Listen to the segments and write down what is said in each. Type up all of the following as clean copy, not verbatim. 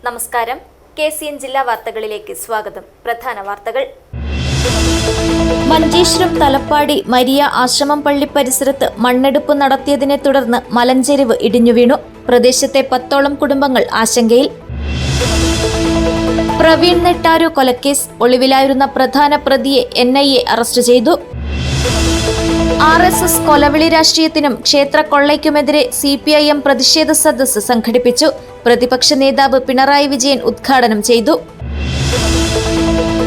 നമസ്കാരം. KCN ജില്ലാ വാർത്തകളിലേക്ക് സ്വാഗതം. പ്രധാന വാർത്തകൾ. മഞ്ചേശ്വരം തലപ്പാടി മരിയ ആശ്രമം പള്ളി പരിസരത്ത് മണ്ണെടുപ്പ് നടത്തിയതിനെ തുടർന്ന് മലഞ്ചെരിവ് ഇടിഞ്ഞു വീണു. പ്രദേശത്തെ 10ഓളം കുടുംബങ്ങൾ ആശങ്കയിൽ. പ്രവീൺ നെട്ടാരു കൊലക്കേസ് ഒളിവിലായിരുന്ന പ്രധാന പ്രതിയെ NIA അറസ്റ്റ് ചെയ്തു. RSS കൊലവിളി രാഷ്ട്രീയത്തിനും ക്ഷേത്ര കൊള്ളയ്ക്കുമെതിരെ CPIM പ്രതിഷേധ സദസ്സ് സംഘടിപ്പിച്ചു. പ്രതിപക്ഷ നേതാവ് പിണറായി വിജയൻ ഉദ്ഘാടനം ചെയ്തു.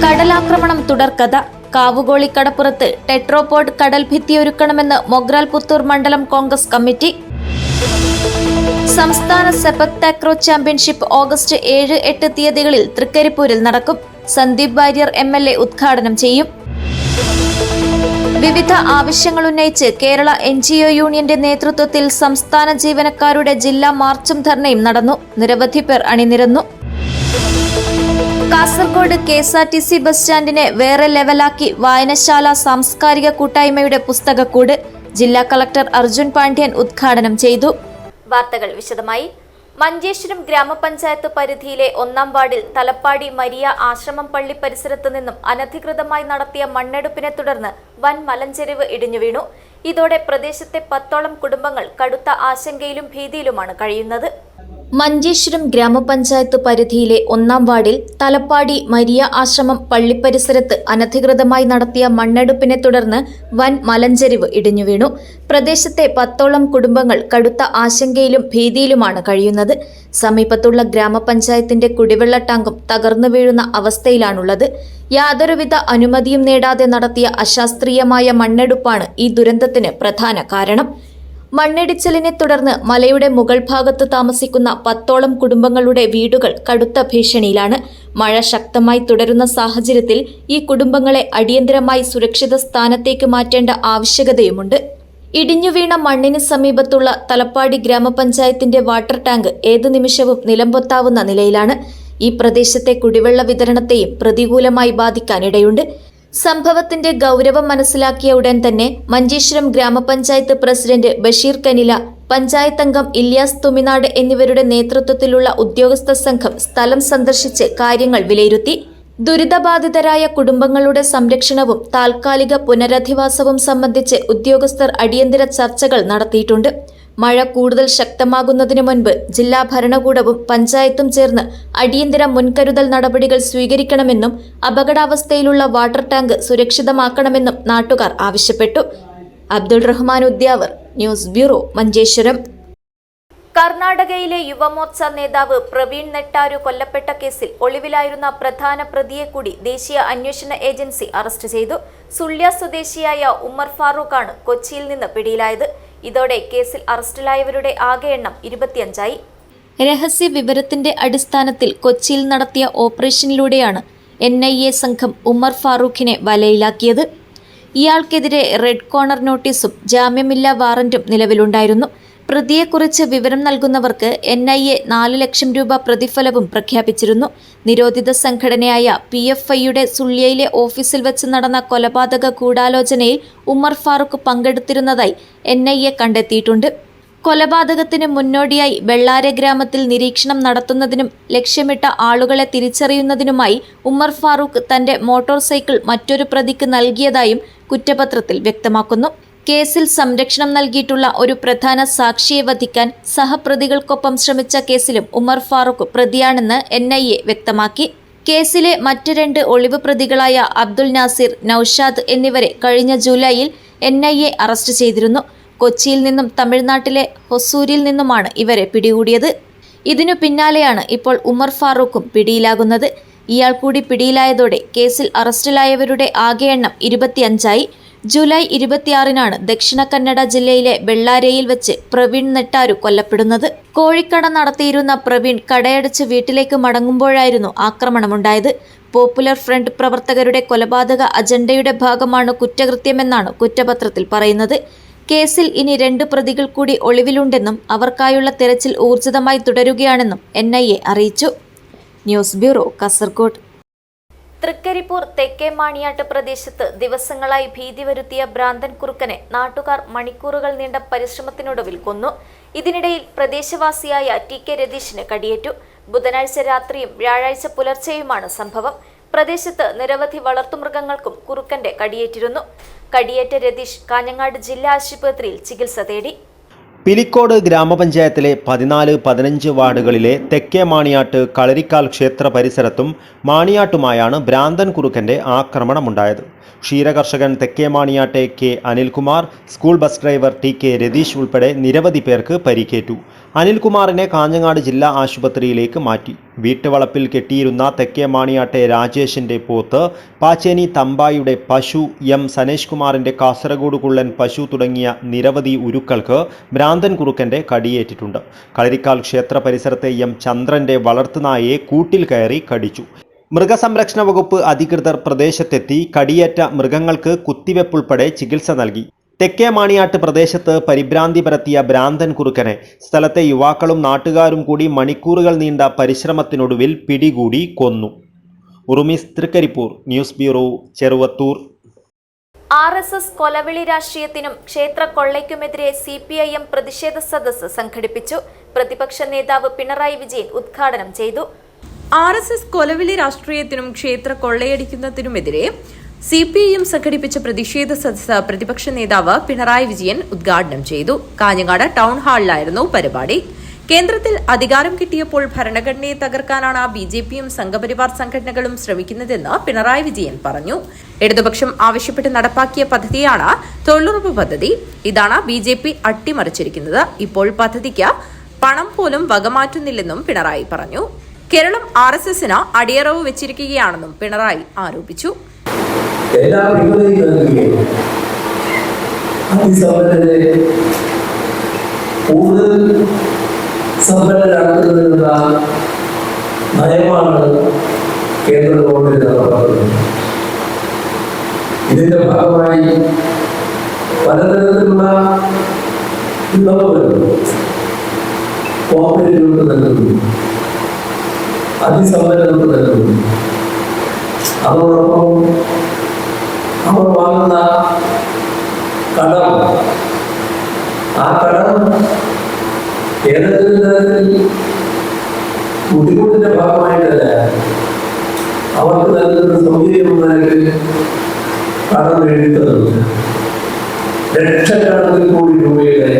കടലാക്രമണം തുടർക്കഥ. കാവുകോളി കടപ്പുറത്ത് ടെട്രോപോഡ് കടൽ ഭിത്തിയൊരുക്കണമെന്ന് മൊഗ്രാൽ പുത്തൂർ മണ്ഡലം കോൺഗ്രസ് കമ്മിറ്റി. സംസ്ഥാന സെപക് താക്രോ ചാമ്പ്യൻഷിപ്പ് ഓഗസ്റ്റ് 7-8 തീയതികളിൽ തൃക്കരിപ്പൂരിൽ നടക്കും. സന്ദീപ് വാര്യർ MLA ഉദ്ഘാടനം ചെയ്യും. വിവിധ ആവശ്യങ്ങളുന്നയിച്ച് കേരള NGO യൂണിയന്റെ നേതൃത്വത്തിൽ സംസ്ഥാന ജീവനക്കാരുടെ ജില്ലാ മാർച്ചും ധർണയും നടന്നു. നിരവധി പേർ അണിനിരന്നു. കാസർഗോഡ് KSRTC ബസ് സ്റ്റാൻഡിനെ വേറെ ലെവലാക്കി വായനശാല സാംസ്കാരിക കൂട്ടായ്മയുടെ പുസ്തകക്കൂട്. ജില്ലാ കളക്ടർ അർജുൻ പാണ്ഡ്യൻ ഉദ്ഘാടനം ചെയ്തു. വാർത്തകൾ വിശദമായി. മഞ്ചേശ്വരം ഗ്രാമപഞ്ചായത്ത് പരിധിയിലെ 1-ാം വാർഡിൽ തലപ്പാടി മരിയ ആശ്രമം പള്ളി പരിസരത്ത് നിന്നും അനധികൃതമായി നടത്തിയ മണ്ണെടുപ്പിനെ തുടർന്ന് വൻ മലഞ്ചെരിവ് ഇടിഞ്ഞു വീണു. ഇതോടെ പ്രദേശത്തെ 10ഓളം കുടുംബങ്ങൾ കടുത്ത ആശങ്കയിലും ഭീതിയിലുമാണ് കഴിയുന്നത്. മഞ്ചേശ്വരം ഗ്രാമപഞ്ചായത്ത് പരിധിയിലെ 1-ാം വാർഡിൽ തലപ്പാടി മരിയ ആശ്രമം പള്ളി പരിസരത്ത് അനധികൃതമായി നടത്തിയ മണ്ണെടുപ്പിനെ തുടർന്ന് വൻ മലഞ്ചെരിവ് ഇടിഞ്ഞു വീണു. പ്രദേശത്തെ 10ഓളം കുടുംബങ്ങൾ കടുത്ത ആശങ്കയിലും ഭീതിയിലുമാണ് കഴിയുന്നത്. സമീപത്തുള്ള ഗ്രാമപഞ്ചായത്തിന്റെ കുടിവെള്ള ടാങ്കും തകർന്നു വീഴുന്ന അവസ്ഥയിലാണുള്ളത്. യാതൊരുവിധ അനുമതിയും നേടാതെ നടത്തിയ അശാസ്ത്രീയമായ മണ്ണെടുപ്പാണ് ഈ ദുരന്തത്തിന് പ്രധാന കാരണം. മണ്ണിടിച്ചിലിനെ തുടർന്ന് മലയുടെ മുകൾ ഭാഗത്ത് താമസിക്കുന്ന 10ഓളം കുടുംബങ്ങളുടെ വീടുകൾ കടുത്ത ഭീഷണിയിലാണ്. മഴ ശക്തമായി തുടരുന്ന സാഹചര്യത്തിൽ ഈ കുടുംബങ്ങളെ അടിയന്തരമായി സുരക്ഷിത സ്ഥാനത്തേക്ക് മാറ്റേണ്ട ആവശ്യകതയുമുണ്ട്. ഇടിഞ്ഞു വീണ മണ്ണിന് സമീപത്തുള്ള തലപ്പാടി ഗ്രാമപഞ്ചായത്തിന്റെ വാട്ടർ ടാങ്ക് ഏതു നിമിഷവും നിലംപൊത്താവുന്ന നിലയിലാണ്. ഈ പ്രദേശത്തെ കുടിവെള്ള വിതരണത്തെയും പ്രതികൂലമായി ബാധിക്കാനിടയുണ്ട്. സംഭവത്തിന്റെ ഗൗരവം മനസ്സിലാക്കിയ ഉടൻ തന്നെ മഞ്ചേശ്വരം ഗ്രാമപഞ്ചായത്ത് പ്രസിഡന്റ് ബഷീർ കനില, പഞ്ചായത്ത് അംഗം ഇല്യാസ് തുമിനാട് എന്നിവരുടെ നേതൃത്വത്തിലുള്ള ഉദ്യോഗസ്ഥ സംഘം സ്ഥലം സന്ദർശിച്ച് കാര്യങ്ങൾ വിലയിരുത്തി. ദുരിതബാധിതരായ കുടുംബങ്ങളുടെ സംരക്ഷണവും താൽക്കാലിക പുനരധിവാസവും സംബന്ധിച്ച് ഉദ്യോഗസ്ഥർ അടിയന്തര ചർച്ചകൾ നടത്തിയിട്ടുണ്ട്. മഴ കൂടുതൽ ശക്തമാകുന്നതിന് മുൻപ് ജില്ലാ ഭരണകൂടവും പഞ്ചായത്തും ചേർന്ന് അടിയന്തര മുൻകരുതൽ നടപടികൾ സ്വീകരിക്കണമെന്നും അപകടാവസ്ഥയിലുള്ള വാട്ടർ ടാങ്ക് സുരക്ഷിതമാക്കണമെന്നും നാട്ടുകാർ ആവശ്യപ്പെട്ടു. Abdul Rahman Udyavar, news bureau, Manjeshwaram. കർണാടകയിലെ യുവമോർച്ച നേതാവ് പ്രവീൺ നെട്ടാരു കൊല്ലപ്പെട്ട കേസിൽ ഒളിവിലായിരുന്ന പ്രധാന പ്രതിയെ കൂടി ദേശീയ അന്വേഷണ ഏജൻസി അറസ്റ്റ് ചെയ്തു. സുള്യ സ്വദേശിയായ ഉമർ ഫാറൂഖാണ് കൊച്ചിയിൽ നിന്ന് പിടിയിലായത്. ഇതോടെ കേസിൽ അറസ്റ്റിലായവരുടെ ആകെ എണ്ണം 25ആയി. രഹസ്യ വിവരത്തിന്റെ അടിസ്ഥാനത്തിൽ കൊച്ചിയിൽ നടത്തിയ ഓപ്പറേഷനിലൂടെയാണ് NIA സംഘം ഉമർ ഫാറൂഖിനെ വലയിലാക്കിയത്. ഇയാൾക്കെതിരെ റെഡ് കോർണർ നോട്ടീസും ജാമ്യമില്ലാ വാറന്റും നിലവിലുണ്ടായിരുന്നു. പ്രതിയെക്കുറിച്ച് വിവരം നൽകുന്നവർക്ക് NIA 4 ലക്ഷം രൂപ പ്രതിഫലവും പ്രഖ്യാപിച്ചിരുന്നു. നിരോധിത സംഘടനയായ PFIയുടെ സുള്യയിലെ ഓഫീസിൽ വെച്ച് നടന്ന കൊലപാതക ഗൂഢാലോചനയിൽ ഉമർ ഫാറൂഖ് പങ്കെടുത്തിരുന്നതായി NIA കണ്ടെത്തിയിട്ടുണ്ട്. കൊലപാതകത്തിന് മുന്നോടിയായി വെള്ളാരെ ഗ്രാമത്തിൽ നിരീക്ഷണം നടത്തുന്നതിനും ലക്ഷ്യമിട്ട ആളുകളെ തിരിച്ചറിയുന്നതിനുമായി ഉമർ ഫാറൂഖ് തന്റെ മോട്ടോർ സൈക്കിൾ മറ്റൊരു പ്രതിക്ക് നൽകിയതായും കുറ്റപത്രത്തിൽ വ്യക്തമാക്കുന്നു. കേസിൽ സംരക്ഷണം നൽകിയിട്ടുള്ള ഒരു പ്രധാന സാക്ഷിയെ വധിക്കാൻ സഹപ്രതികൾക്കൊപ്പം ശ്രമിച്ച കേസിലും ഉമർ ഫാറൂഖ് പ്രതിയാണെന്ന് NIA വ്യക്തമാക്കി. കേസിലെ മറ്റ് 2 ഒളിവ് പ്രതികളായ അബ്ദുൽ നാസിർ, നൌഷാദ് എന്നിവരെ കഴിഞ്ഞ ജൂലൈയിൽ NIA അറസ്റ്റ് ചെയ്തിരുന്നു. കൊച്ചിയിൽ നിന്നും തമിഴ്നാട്ടിലെ ഹൊസൂരിൽ നിന്നുമാണ് ഇവരെ പിടികൂടിയത്. ഇതിനു പിന്നാലെയാണ് ഇപ്പോൾ ഉമർ ഫാറൂഖും പിടിയിലാകുന്നത്. ഇയാൾ കൂടി പിടിയിലായതോടെ കേസിൽ അറസ്റ്റിലായവരുടെ ആകെ എണ്ണം 25ആയി. ജൂലൈ 26-നാണ് ദക്ഷിണ കന്നഡ ജില്ലയിലെ ബെള്ളാരയിൽ വെച്ച് പ്രവീൺ നെട്ടാരു കൊല്ലപ്പെടുന്നത്. കോഴിക്കട നടത്തിയിരുന്ന പ്രവീൺ കടയടച്ച് വീട്ടിലേക്ക് മടങ്ങുമ്പോഴായിരുന്നു ആക്രമണമുണ്ടായത്. പോപ്പുലർ ഫ്രണ്ട് പ്രവർത്തകരുടെ കൊലപാതക അജണ്ടയുടെ ഭാഗമാണ് കുറ്റകൃത്യമെന്നാണ് കുറ്റപത്രത്തിൽ പറയുന്നത്. കേസിൽ ഇനി 2 പ്രതികൾ കൂടി ഒളിവിലുണ്ടെന്നും അവർക്കായുള്ള തെരച്ചിൽ ഊർജിതമായി തുടരുകയാണെന്നും NIA അറിയിച്ചു. News bureau, Kasaragod. തൃക്കരിപ്പൂർ തെക്കേ മാണിയാട്ട് പ്രദേശത്ത് ദിവസങ്ങളായി ഭീതി വരുത്തിയ ഭ്രാന്തൻ കുറുക്കനെ നാട്ടുകാർ മണിക്കൂറുകൾ നീണ്ട പരിശ്രമത്തിനൊടുവിൽ കൊന്നു. ഇതിനിടയിൽ പ്രദേശവാസിയായ ടി.കെ. രതീഷിന് കടിയേറ്റു. ബുധനാഴ്ച രാത്രിയും വ്യാഴാഴ്ച പുലർച്ചെയുമാണ് സംഭവം. പ്രദേശത്ത് നിരവധി വളർത്തുമൃഗങ്ങൾക്കും കുറുക്കന്റെ കടിയേറ്റിരുന്നു. കടിയേറ്റ രതീഷ് കാഞ്ഞങ്ങാട് ജില്ലാ ആശുപത്രിയിൽ ചികിത്സ തേടി. പിലിക്കോട് ഗ്രാമപഞ്ചായത്തിലെ 14-15 വാർഡുകളിലെ തെക്കേ മാണിയാട്ട് കളരിക്കാൽ ക്ഷേത്ര പരിസരത്തും മാണിയാട്ടുമായാണ് ഭ്രാന്തൻ കുറുക്കന്റെ ആക്രമണമുണ്ടായത്. ക്ഷീരകർഷകൻ തെക്കേ മാണിയാട്ടെ K Anilkumar, school bus driver T K. Ratheesh ഉൾപ്പെടെ നിരവധി പേർക്ക് പരിക്കേറ്റു. അനിൽകുമാറിനെ കാഞ്ഞങ്ങാട് ജില്ലാ ആശുപത്രിയിലേക്ക് മാറ്റി. വീട്ടുവളപ്പിൽ കെട്ടിയിരുന്ന തെക്കേ മാണിയാട്ടെ രാജേഷിന്റെ പോത്ത്, പാച്ചേനി തമ്പായിയുടെ പശു, എം സനേഷ് കുമാറിന്റെ കാസർഗോഡ് കുള്ളൻ പശു തുടങ്ങിയ നിരവധി ഉരുക്കൾക്ക് ഭ്രാന്തൻ കുറുക്കന്റെ കടിയേറ്റിട്ടുണ്ട്. കളരിക്കാൽ ക്ഷേത്ര പരിസരത്തെ എം ചന്ദ്രന്റെ വളർത്തുനായയെ കൂട്ടിൽ കയറി കടിച്ചു. മൃഗസംരക്ഷണ വകുപ്പ് അധികൃതർ പ്രദേശത്തെത്തി കടിയേറ്റ മൃഗങ്ങൾക്ക് കുത്തിവെപ്പുൾപ്പെടെ ചികിത്സ നൽകി. തെക്കേ മാണിയാട്ട് പ്രദേശത്ത് പരിഭ്രാന്തി പരത്തിയ ഭ്രാന്തൻ കുറുക്കനെ സ്ഥലത്തെ യുവാക്കളും നാട്ടുകാരും കൂടി മണിക്കൂറുകൾ നീണ്ട പരിശ്രമത്തിനൊടുവിൽ പിടികൂടി കൊന്നു. Urumees Trikaripur, news bureau, Cheruvathur. RSS കൊലവിളി രാഷ്ട്രീയത്തിനും ക്ഷേത്ര കൊള്ളയ്ക്കുമെതിരെ CPIM പ്രതിഷേധ സദസ്സ് സംഘടിപ്പിച്ചു. പ്രതിപക്ഷ നേതാവ് പിണറായി വിജയൻ ഉദ്ഘാടനം ചെയ്തു. RSS കൊലവിളി രാഷ്ട്രീയത്തിനും ക്ഷേത്ര കൊള്ളയടിക്കുന്നതിനുമെതിരെ CPIM സംഘടിപ്പിച്ച പ്രതിഷേധ സദസ്സ് പ്രതിപക്ഷ നേതാവ് പിണറായി വിജയൻ ഉദ്ഘാടനം ചെയ്തു. കാഞ്ഞങ്ങാട് ടൗൺ ഹാളിലായിരുന്നു പരിപാടി. കേന്ദ്രത്തിൽ അധികാരം കിട്ടിയപ്പോൾ ഭരണഘടനയെ തകർക്കാനാണ് BJPയും സംഘപരിവാർ സംഘടനകളും ശ്രമിക്കുന്നതെന്ന് പിണറായി വിജയൻ പറഞ്ഞു. ഇടതുപക്ഷം ആവശ്യപ്പെട്ട് നടപ്പാക്കിയ പദ്ധതിയാണ് തൊഴിലുറപ്പ് പദ്ധതി. ഇതാണ് BJP അട്ടിമറിച്ചിരിക്കുന്നത്. ഇപ്പോൾ പദ്ധതിക്ക് പണം പോലും വകമാറ്റുന്നില്ലെന്നും പിണറായി പറഞ്ഞു. കേരളം RSSന് അടിയറവ് വെച്ചിരിക്കുകയാണെന്നും പിണറായി ആരോപിച്ചു. കേന്ദ്ര ഗവൺമെന്റ് നടപ്പാക്കുന്നത്. ഇതിന്റെ ഭാഗമായി പലതരത്തിലുള്ള വിഭവങ്ങൾ കോർപ്പറേറ്റുകൾക്ക് നൽകുന്നു, അതിസമ്പന്നർക്ക് നൽകുന്നു. അതോടൊപ്പം അവർ വാങ്ങുന്ന കടം, ആ കടം ഏതെങ്കിലും തരത്തിൽ ബുദ്ധിമുട്ടിന്റെ ഭാഗമായിട്ടല്ല, അവർക്ക് നൽകുന്ന സൗകര്യമുണ്ടെങ്കിൽ കടം എഴുതുന്നത് ലക്ഷക്കണക്കിന് കോടി രൂപയുടെ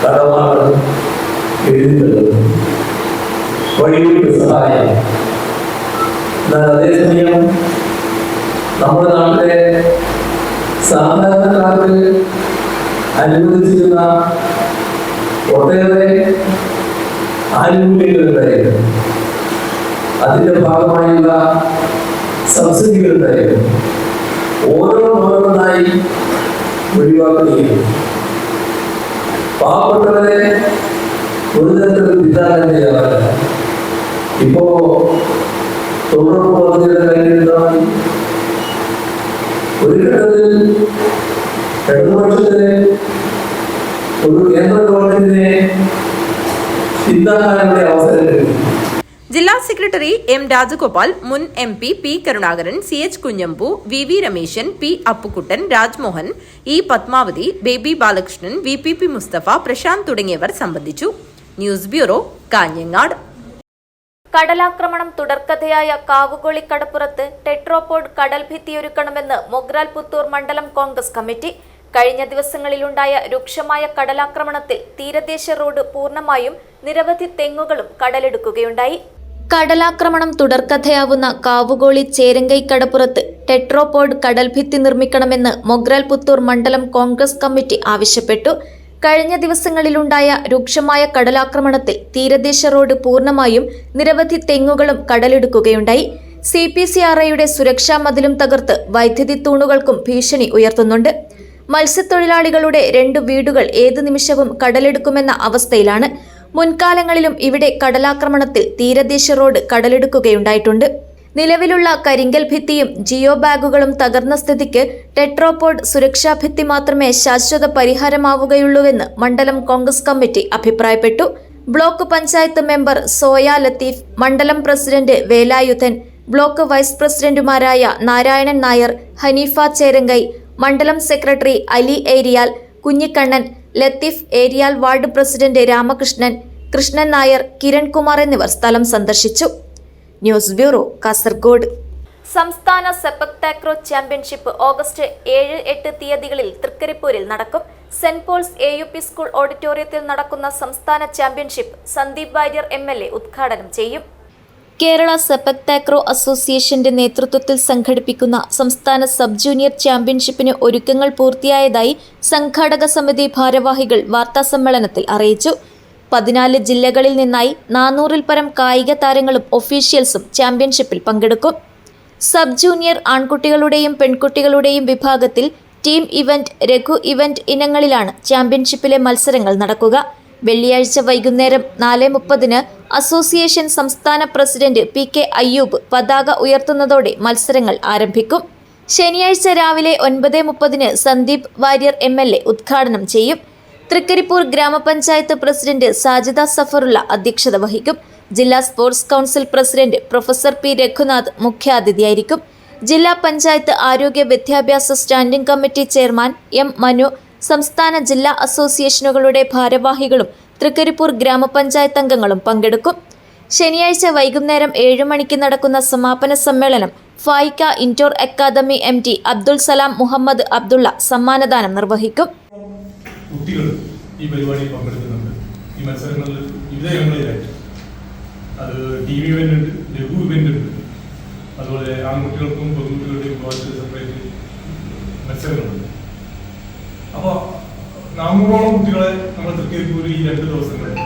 കടമാണ് എഴുതുന്നത്. വഴിവിട്ട് സഹായം. എന്നാൽ അതേസമയം നമ്മുടെ നാട്ടിലെ സാധാരണക്കാർക്ക് അനുവദിച്ചിരുന്ന ഒട്ടേറെ ആനുകൂല്യങ്ങളുണ്ടായിരുന്നു, അതിന്റെ ഭാഗമായുള്ള സബ്സിഡികളുണ്ടായിരുന്നു, ഓരോന്നായി ഒഴിവാക്കുകയും പാവപ്പെട്ടവരെ ഒരു തരത്തിലുള്ള വിധാനം ചെയ്യാറില്ല. ഇപ്പോ തൊഴിലുറപ്പ് പദ്ധതിയുടെ കാര്യമെന്താണ്? ഒരു ഘട്ടത്തിൽ ഇടതുപക്ഷത്തിന് ഒരു കേന്ദ്ര ഗവൺമെന്റിനെ പിന്താങ്ങാനുള്ള അവസരം ലഭിക്കും. ജില്ലാ സെക്രട്ടറി M. രാജഗോപാൽ, മുൻ MP P. Karunakaran, CH. Kunhambu, VV. Rameshan, P. Appukuttan, Rajmohan, E. Padmavathi, Baby Balakrishnan, VPP Musthafa, Prashanth തുടങ്ങിയവർ സംബന്ധിച്ചു. News bureau, Kanhangad. കടലാക്രമണം തുടർക്കഥയായ കാവുകൊളി കടപ്പുറത്ത് ടെട്രോപോഡ് കടൽഭിത്തിയൊരുക്കണമെന്ന് മൊഗ്രാൽ പുത്തൂർ മണ്ഡലം കോൺഗ്രസ് കമ്മിറ്റി. കഴിഞ്ഞ ദിവസങ്ങളിലുണ്ടായ രൂക്ഷമായ കടലാക്രമണത്തിൽ തീരദേശ റോഡ് പൂർണ്ണമായും നിരവധി തെങ്ങുകളും കടലെടുക്കുകയുണ്ടായി. കടലാക്രമണം തുടർക്കഥയാവുന്ന കാവുകോളി ചേരങ്കൈ കടപ്പുറത്ത് ടെട്രോപോഡ് കടൽഭിത്തി നിർമ്മിക്കണമെന്ന് മൊഗ്രാൽ പുത്തൂർ മണ്ഡലം കോൺഗ്രസ് കമ്മിറ്റി ആവശ്യപ്പെട്ടു. കഴിഞ്ഞ ദിവസങ്ങളിലുണ്ടായ രൂക്ഷമായ കടലാക്രമണത്തിൽ തീരദേശ റോഡ് പൂർണ്ണമായും നിരവധി തെങ്ങുകളും കടലെടുക്കുകയുണ്ടായി. CPCRAയുടെ സുരക്ഷാ മതിലും തകർത്ത് വൈദ്യുതി തൂണുകൾക്കും ഭീഷണി ഉയർത്തുന്നുണ്ട്. മത്സ്യത്തൊഴിലാളികളുടെ 2 വീടുകൾ ഏതു നിമിഷവും കടലെടുക്കുമെന്ന അവസ്ഥയിലാണ്. മുൻകാലങ്ങളിലും ഇവിടെ കടലാക്രമണത്തിൽ തീരദേശ റോഡ് കടലെടുക്കുകയുണ്ടായിട്ടുണ്ട്. നിലവിലുള്ള കരിങ്കൽ ഭിത്തിയും ജിയോ ബാഗുകളും തകർന്ന സ്ഥിതിക്ക് ടെട്രോപോഡ് സുരക്ഷാ ഭിത്തി മാത്രമേ ശാശ്വത പരിഹാരമാവുകയുള്ളൂവെന്ന് മണ്ഡലം കോൺഗ്രസ് കമ്മിറ്റി അഭിപ്രായപ്പെട്ടു. Block panchayat member soya Latheef, മണ്ഡലം പ്രസിഡന്റ് വേലായുധൻ, ബ്ലോക്ക് വൈസ് പ്രസിഡന്റുമാരായ നാരായണൻ നായർ, ഹനീഫ ചേരങ്കൈ, മണ്ഡലം secretary Ali Eriyal, Kunhikannan, Latheef Eriyal ward president Ramakrishnan, Krishnan Nair, Kiran Kumar എന്നിവർ സ്ഥലം സന്ദർശിച്ചു. News bureau, Kasaragod. സംസ്ഥാന സെപക് താക്രോ ചാമ്പ്യൻഷിപ്പ് ഓഗസ്റ്റ് 7-8 തീയതികളിൽ തൃക്കരിപ്പൂരിൽ നടക്കും. സെന്റ് പോൾസ് AUP സ്കൂൾ ഓഡിറ്റോറിയത്തിൽ നടക്കുന്ന സംസ്ഥാന ചാമ്പ്യൻഷിപ്പ് സന്ദീപ് വാര്യർ MLA ഉദ്ഘാടനം ചെയ്യും. കേരള സെപക് താക്രോ അസോസിയേഷന്റെ നേതൃത്വത്തിൽ സംഘടിപ്പിക്കുന്ന സംസ്ഥാന സബ് ജൂനിയർ ചാമ്പ്യൻഷിപ്പിന് ഒരുക്കങ്ങൾ പൂർത്തിയായതായി സംഘാടക സമിതി ഭാരവാഹികൾ വാർത്താസമ്മേളനത്തിൽ അറിയിച്ചു. 14 ജില്ലകളിൽ നിന്നായി 400-ൽ പരം കായിക താരങ്ങളും ഒഫീഷ്യൽസും ചാമ്പ്യൻഷിപ്പിൽ പങ്കെടുക്കും. സബ് ജൂനിയർ ആൺകുട്ടികളുടെയും പെൺകുട്ടികളുടെയും വിഭാഗത്തിൽ ടീം ഇവന്റ്, രഘു ഇവന്റ് ഇനങ്ങളിലാണ് ചാമ്പ്യൻഷിപ്പിലെ മത്സരങ്ങൾ നടക്കുക. വെള്ളിയാഴ്ച വൈകുന്നേരം 4:30-ന് അസോസിയേഷൻ സംസ്ഥാന പ്രസിഡന്റ് PK അയ്യൂബ് പതാക ഉയർത്തുന്നതോടെ മത്സരങ്ങൾ ആരംഭിക്കും. ശനിയാഴ്ച രാവിലെ 9:30-ന് സന്ദീപ് വാര്യർ MLA ഉദ്ഘാടനം ചെയ്യും. തൃക്കരിപ്പൂർ ഗ്രാമപഞ്ചായത്ത് പ്രസിഡന്റ് സാജിദ സഫറുള്ള അധ്യക്ഷത വഹിക്കും. ജില്ലാ sports council president professor P. Raghunath മുഖ്യാതിഥിയായിരിക്കും. ജില്ലാ പഞ്ചായത്ത് ആരോഗ്യ വിദ്യാഭ്യാസ standing committee chairman M. Manu, സംസ്ഥാന ജില്ലാ അസോസിയേഷനുകളുടെ ഭാരവാഹികളും തൃക്കരിപ്പൂർ ഗ്രാമപഞ്ചായത്ത് അംഗങ്ങളും പങ്കെടുക്കും. ശനിയാഴ്ച വൈകുന്നേരം 7 മണിക്ക് നടക്കുന്ന സമാപന സമ്മേളനം Faika indoor academy MD Abdul Salam Muhammad Abdulla സമ്മാനദാനം നിർവഹിക്കും. കുട്ടികൾ ഈ പരിപാടിയിൽ പങ്കെടുക്കുന്നുണ്ട്. ഈ മത്സരങ്ങളിൽ വിവിധ ഇനങ്ങളിലായിട്ട് അത് ടീം ഇവന്റ് ഉണ്ട്, ലഘു ഇവന്റ് ഉണ്ട്, അതുപോലെ ആൺകുട്ടികൾക്കും പെൺകുട്ടികളുടെയും സെപ്പറേറ്റ് മത്സരങ്ങളുണ്ട്. അപ്പോൾ 400ഓളം കുട്ടികളെ നമ്മൾ തൃക്കരിപ്പൂർ ഈ 2 ദിവസങ്ങളിൽ,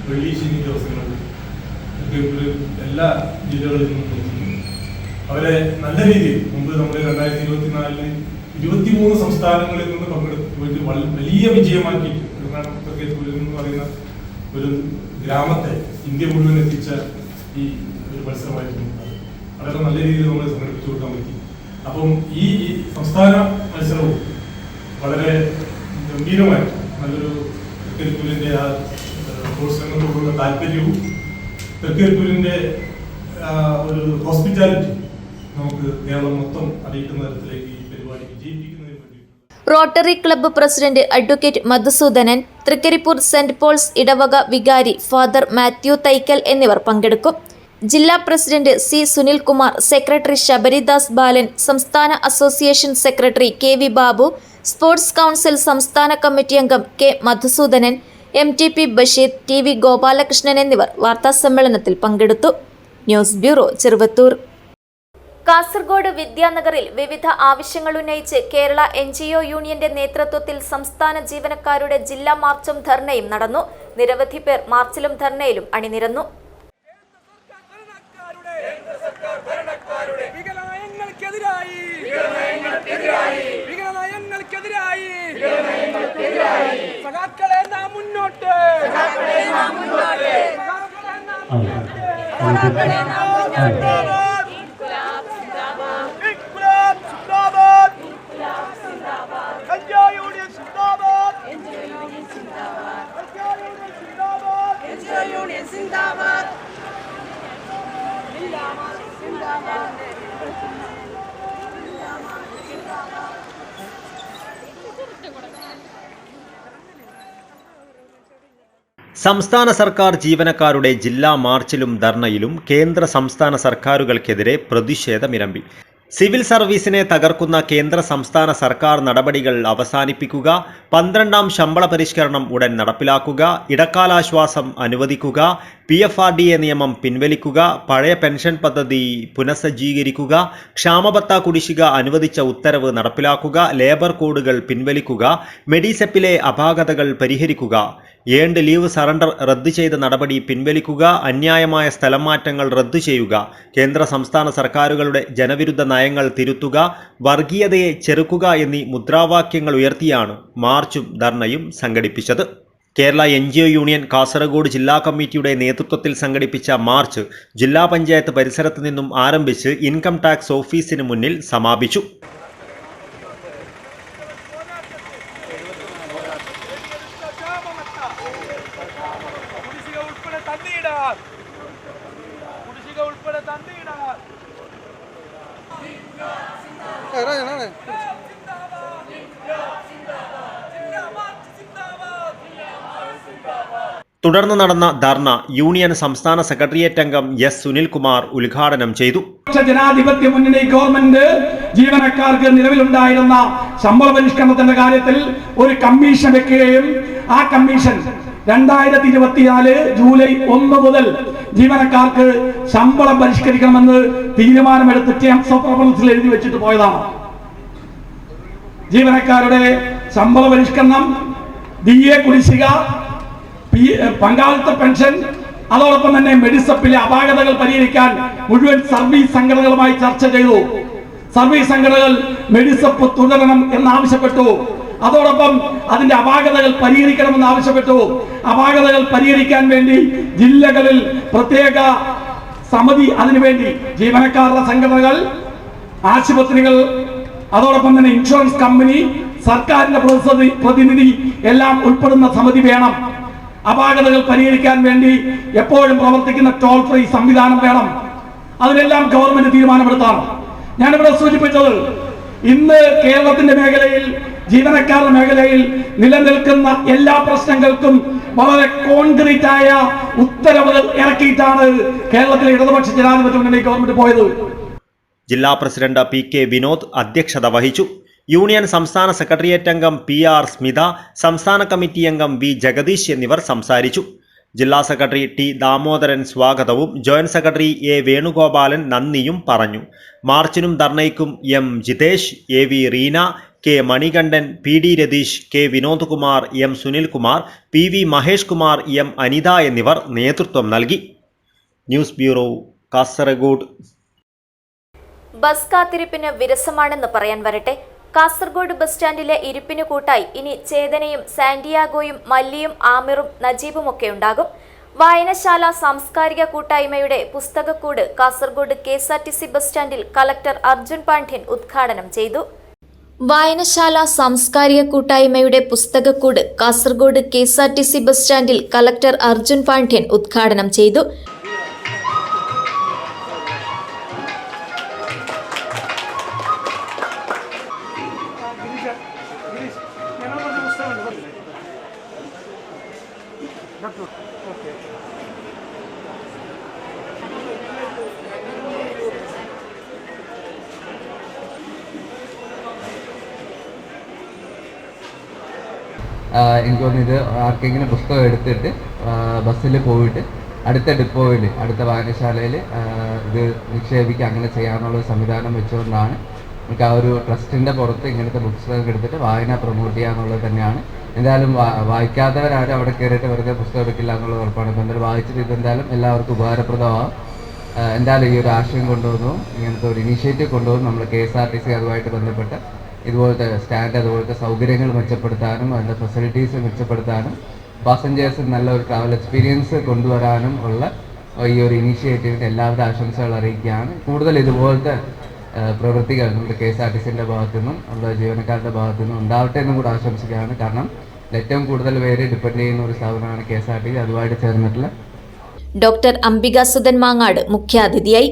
വെള്ളി ശനി ദിവസങ്ങളിൽ തൃക്കരിപ്പൂർ എല്ലാ ജില്ലകളിൽ നിന്നും എത്തിക്കുന്നു. അവരെ നല്ല രീതിയിൽ മുമ്പ് നമ്മൾ 2024 23 സംസ്ഥാനങ്ങളിൽ നിന്ന് പങ്കെടുത്ത് വലിയ വിജയമാക്കിയിട്ട് തൃക്കരിപ്പൂരിൽ എന്ന് പറയുന്ന ഒരു ഗ്രാമത്തെ ഇന്ത്യ മുഴുവൻ എത്തിച്ച ഈ ഒരു മത്സരമായിരുന്നു. വളരെ നല്ല രീതിയിൽ നമ്മൾ സംഘടിപ്പിച്ചു കൊടുക്കാൻ പറ്റി. അപ്പം ഈ സംസ്ഥാന മത്സരവും വളരെ ഗംഭീരമായിട്ട് നല്ലൊരു തൃക്കരിപ്പൂരിൻ്റെ ആ സ്പോർട്സ് രംഗത്തോടുള്ള താല്പര്യവും തൃക്കരിപ്പൂരിൻ്റെ ഒരു ഹോസ്പിറ്റാലിറ്റി നമുക്ക് കേരളം മൊത്തം അറിയിക്കുന്ന തരത്തിലേക്ക് ഈ പരിപാടി വിജയിപ്പിക്കുന്നതിന് വേണ്ടി rotary club president advocate Madhusoodanan, Trikaripur saint Paul's ഇടവക വികാരി ഫാദർ മാത്യു തൈക്കൽ എന്നിവർ പങ്കെടുക്കും. ജില്ലാ president C. Sunilkumar, secretary Shabaridas Balan, സംസ്ഥാന association secretary KV Babu, sports council സംസ്ഥാന കമ്മിറ്റി അംഗം K. Madhusoodanan, MTP Basheer, TV Gopalakrishnan എന്നിവർ വാർത്താസമ്മേളനത്തിൽ പങ്കെടുത്തു. News bureau, Cheruvathur. കാസർഗോഡ് വിദ്യാനഗറിൽ വിവിധ ആവശ്യങ്ങൾ ഉന്നയിച്ച് കേരള NGO യൂണിയന്റെ നേതൃത്വത്തിൽ സംസ്ഥാന ജീവനക്കാരുടെ ജില്ലാ മാർച്ചും ധർണയും നടന്നു. നിരവധി പേർ മാർച്ചിലും ധർണയിലും അണിനിരന്നു. സംസ്ഥാന സർക്കാർ ജീവനക്കാരുടെ ജില്ലാ മാർച്ചിലും ധർണയിലും കേന്ദ്ര സംസ്ഥാന സർക്കാരുകൾക്കെതിരെ പ്രതിഷേധമിരമ്പി. സിവിൽ സർവീസിനെ തകർക്കുന്ന കേന്ദ്ര സംസ്ഥാന സർക്കാർ നടപടികൾ അവസാനിപ്പിക്കുക, 12ാം ശമ്പള പരിഷ്കരണം ഉടൻ നടപ്പിലാക്കുക, ഇടക്കാലാശ്വാസം അനുവദിക്കുക, PFRDA നിയമം പിൻവലിക്കുക, പഴയ പെൻഷൻ പദ്ധതി പുനഃസജ്ജീകരിക്കുക, ക്ഷാമബത്ത കുടിശ്ശിക അനുവദിച്ച ഉത്തരവ് നടപ്പിലാക്കുക, ലേബർ കോഡുകൾ പിൻവലിക്കുക, മെഡിസെപ്പിലെ അപാകതകൾ പരിഹരിക്കുക, ഏൺഡ് ലീവ് സറണ്ടർ റദ്ദു ചെയ്ത നടപടി പിൻവലിക്കുക, അന്യായമായ സ്ഥലം മാറ്റങ്ങൾ റദ്ദു ചെയ്യുക, കേന്ദ്ര സംസ്ഥാന സർക്കാരുകളുടെ ജനവിരുദ്ധ നയങ്ങൾ തിരുത്തുക, വർഗീയതയെ ചെറുക്കുക എന്നീ മുദ്രാവാക്യങ്ങൾ ഉയർത്തിയാണ് മാർച്ചും ധർണയും സംഘടിപ്പിച്ചത്. കേരള NGO യൂണിയൻ കാസർഗോഡ് ജില്ലാ കമ്മിറ്റിയുടെ നേതൃത്വത്തിൽ സംഘടിപ്പിച്ച മാർച്ച് ജില്ലാ പഞ്ചായത്ത് പരിസരത്ത് നിന്നും ആരംഭിച്ച് ഇൻകം ടാക്സ് ഓഫീസിന് മുന്നിൽ സമാപിച്ചു. തുടർന്ന് നടന്ന ധർണ യൂണിയൻ സംസ്ഥാന സെക്രട്ടേറിയറ്റ് അംഗം എസ് സുനിൽകുമാർ ഉദ്ഘാടനം ചെയ്തു. ജനാധിപത്യ മുന്നണി ഗവൺമെന്റ് ജീവനക്കാർക്ക് നിലവിലുണ്ടായിരുന്ന ശമ്പള പരിഷ്കരണത്തിന്റെ കാര്യത്തിൽ ഒരു കമ്മീഷൻ വെക്കുകയും ആ കമ്മീഷൻ 2024 ജൂലൈ 1 മുതൽ ജീവനക്കാർക്ക് ശമ്പളം പരിഷ്കരിക്കണമെന്ന് തീരുമാനമെടുത്ത് ടേംസ് ഓഫ് റെഫറൻസിൽ എഴുതി വെച്ചിട്ട് പോയതാണ്. ജീവനക്കാരുടെ ശമ്പള പരിഷ്കരണം, DA കുടിശ്ശിക, പങ്കാളിത്ത പെൻഷൻ, അതോടൊപ്പം തന്നെ മെഡിസപ്പിലെ അപാകതകൾ പരിഹരിക്കാൻ മുഴുവൻ സർവീസ് സംഘടനകളുമായി ചർച്ച ചെയ്തു. സർവീസ് സംഘടനകൾ മെഡിസപ്പ് തുടരണം എന്നാവശ്യപ്പെട്ടു. അതോടൊപ്പം അതിന്റെ അപാകതകൾ പരിഹരിക്കണമെന്ന് ആവശ്യപ്പെട്ടു. അപാകതകൾ പരിഹരിക്കാൻ വേണ്ടി ജില്ലകളിൽ പ്രത്യേക സമിതി, അതിനുവേണ്ടി ജീവനക്കാരുടെ സംഘടനകൾ, ആശുപത്രികൾ, അതോടൊപ്പം തന്നെ ഇൻഷുറൻസ് കമ്പനി, സർക്കാരിന്റെ പ്രതിനിധി എല്ലാം ഉൾപ്പെടുന്ന സമിതി വേണം. അപാകതകൾ പരിഹരിക്കാൻ വേണ്ടി എപ്പോഴും പ്രവർത്തിക്കുന്ന ടോൾ ഫ്രീ സംവിധാനം വേണം. അതിനെല്ലാം ഗവൺമെന്റ് തീരുമാനമെടുത്താണ്. ഞാനിവിടെ സൂചിപ്പിച്ചത്, ഇന്ന് കേരളത്തിന്റെ മേഖലയിൽ, ജീവനക്കാരുടെ മേഖലയിൽ നിലനിൽക്കുന്ന എല്ലാ പ്രശ്നങ്ങൾക്കും വളരെ കോൺക്രീറ്റ് ആയ ഉത്തരവുകൾ ഇറക്കിയിട്ടാണ് കേരളത്തിലെ ഇടതുപക്ഷ ജനാധിപത്യ മുന്നണി ഗവൺമെന്റ് പോയത്. ജില്ലാ പ്രസിഡന്റ് PK വിനോദ് അധ്യക്ഷത വഹിച്ചു. യൂണിയൻ സംസ്ഥാന സെക്രട്ടേറിയറ്റ് അംഗം PR സ്മിത, സംസ്ഥാന കമ്മിറ്റി അംഗം V ജഗദീഷ് എന്നിവർ സംസാരിച്ചു. ജില്ലാ സെക്രട്ടറി T ദാമോദരൻ സ്വാഗതവും ജോയിന്റ് സെക്രട്ടറി A വേണുഗോപാലൻ നന്ദിയും പറഞ്ഞു. മാർച്ചിനും ധർണയ്ക്കും M Jithesh, AV Reena, K Manikandan, PD Ratheesh, K Vinod Kumar, M Sunilkumar, PV Mahesh Kumar, M Anitha എന്നിവർ നേതൃത്വം നൽകി. News bureau, Kasaragod. ബസ് കാത്തിരിപ്പിന് വിരസമാണെന്ന് പറയാൻ വരട്ടെ. കാസർഗോഡ് ബസ് സ്റ്റാൻഡിലെ ഇരിപ്പിന് കൂട്ടായി ഇനി ചേതനയും സാന്റിയാഗോയും മല്ലിയും ആമിറും നജീബുമൊക്കെ ഉണ്ടാകും. വായനശാല സാംസ്കാരിക കൂട്ടായ്മയുടെ പുസ്തകക്കൂട് കാസർഗോഡ് KSRTC ബസ് സ്റ്റാൻഡിൽ കളക്ടർ അർജുൻ പാണ്ഡ്യൻ ഉദ്ഘാടനം ചെയ്തു. വായനശാല സാംസ്കാരിക കൂട്ടായ്മയുടെ പുസ്തകക്കൂട് കാസർഗോഡ് KSRTC ബസ് സ്റ്റാൻഡിൽ കളക്ടർ അർജുൻ പാണ്ഡ്യൻ ഉദ്ഘാടനം ചെയ്തു. എനിക്ക് തോന്നുന്നു ഇത് ആർക്കെങ്കിലും പുസ്തകം എടുത്തിട്ട് ബസ്സിൽ പോയിട്ട് അടുത്ത ഡിപ്പോയിൽ, അടുത്ത വായനശാലയിൽ ഇത് നിക്ഷേപിക്കുക, അങ്ങനെ ചെയ്യാനുള്ള സംവിധാനം വെച്ചുകൊണ്ടാണ് നമുക്ക് ആ ഒരു ട്രസ്റ്റിൻ്റെ പുറത്ത് ഇങ്ങനത്തെ പുസ്തകം എടുത്തിട്ട് വായന പ്രൊമോട്ട് ചെയ്യുക എന്നുള്ളത് തന്നെയാണ്. എന്തായാലും വായിക്കാത്തവരാരും അവിടെ കയറിയിട്ട് വെറുതെ പുസ്തകം എടുക്കില്ല എന്നുള്ളത് ഉറപ്പാണ്. ഇപ്പോൾ എന്തായാലും വായിച്ചിട്ട് ഇതെന്തായാലും എല്ലാവർക്കും ഉപകാരപ്രദമാകും. എന്തായാലും ഈ ഒരു ആശയം കൊണ്ടുവന്നു, ഇങ്ങനത്തെ ഒരു ഇനീഷ്യേറ്റീവ് കൊണ്ടുവന്നു നമ്മൾ KSRTC അതുമായിട്ട് ബന്ധപ്പെട്ട് ഇതുപോലത്തെ സ്റ്റാൻഡ്, അതുപോലത്തെ സൗകര്യങ്ങൾ മെച്ചപ്പെടുത്താനും അതിൻ്റെ ഫെസിലിറ്റീസ് മെച്ചപ്പെടുത്താനും പാസഞ്ചേഴ്സിന് നല്ലൊരു ട്രാവൽ എക്സ്പീരിയൻസ് കൊണ്ടുവരാനും ഉള്ള ഈ ഒരു ഇനീഷ്യേറ്റീവിന് എല്ലാവരുടെ ആശംസകൾ അറിയിക്കുകയാണ്. കൂടുതൽ ഇതുപോലത്തെ പ്രവൃത്തികൾ നമ്മുടെ KSRTCൻ്റെ ഭാഗത്തുനിന്നും നമ്മുടെ ജീവനക്കാരുടെ ഭാഗത്തുനിന്നും ഉണ്ടാവട്ടെ എന്നും കൂടെ ആശംസിക്കുകയാണ്. കാരണം ഏറ്റവും കൂടുതൽ പേര് ഡിപ്പെൻഡ് ചെയ്യുന്ന ഒരു സ്ഥാപനമാണ് KSRTC. അതുമായിട്ട് ചേർന്നിട്ടുള്ള ഡോക്ടർ അംബിക സുധൻ മാങ്ങാട് മുഖ്യാതിഥിയായി.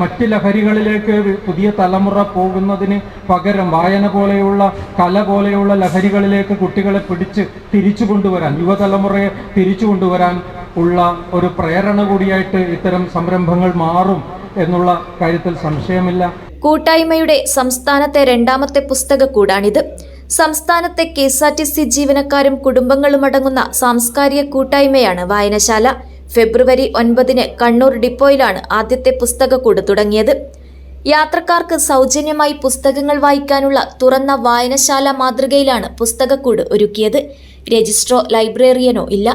മറ്റ് ലഹരികളിലേക്ക് പുതിയ തലമുറ പോകുന്നതിന് പകരം വായന പോലെയുള്ള, കല പോലെയുള്ള ലഹരികളിലേക്ക് കുട്ടികളെ പിടിച്ച് തിരിച്ചു കൊണ്ടുവരാൻ, യുവതലമുറയെ തിരിച്ചു കൊണ്ടുവരാൻ ഉള്ള ഒരു പ്രേരണ കൂടിയായിട്ട് ഇത്തരം സംരംഭങ്ങൾ മാറും എന്നുള്ള കാര്യത്തിൽ സംശയമില്ല. കൂട്ടായ്മയുടെ സംസ്ഥാനത്തെ രണ്ടാമത്തെ പുസ്തകക്കൂടാണിത്. സംസ്ഥാനത്തെ KSRTC ജീവനക്കാരും കുടുംബങ്ങളും അടങ്ങുന്ന സാംസ്കാരിക കൂട്ടായ്മയാണ് വായനശാല. ഫെബ്രുവരി 9 കണ്ണൂർ ഡിപ്പോയിലാണ് ആദ്യത്തെ പുസ്തകക്കൂട് തുടങ്ങിയത്. യാത്രക്കാർക്ക് സൗജന്യമായി പുസ്തകങ്ങൾ വായിക്കാനുള്ള തുറന്ന വായനശാല മാതൃകയിലാണ് പുസ്തകക്കൂട് ഒരുക്കിയത്. രജിസ്ട്രോ ലൈബ്രറിയനോ ഇല്ല.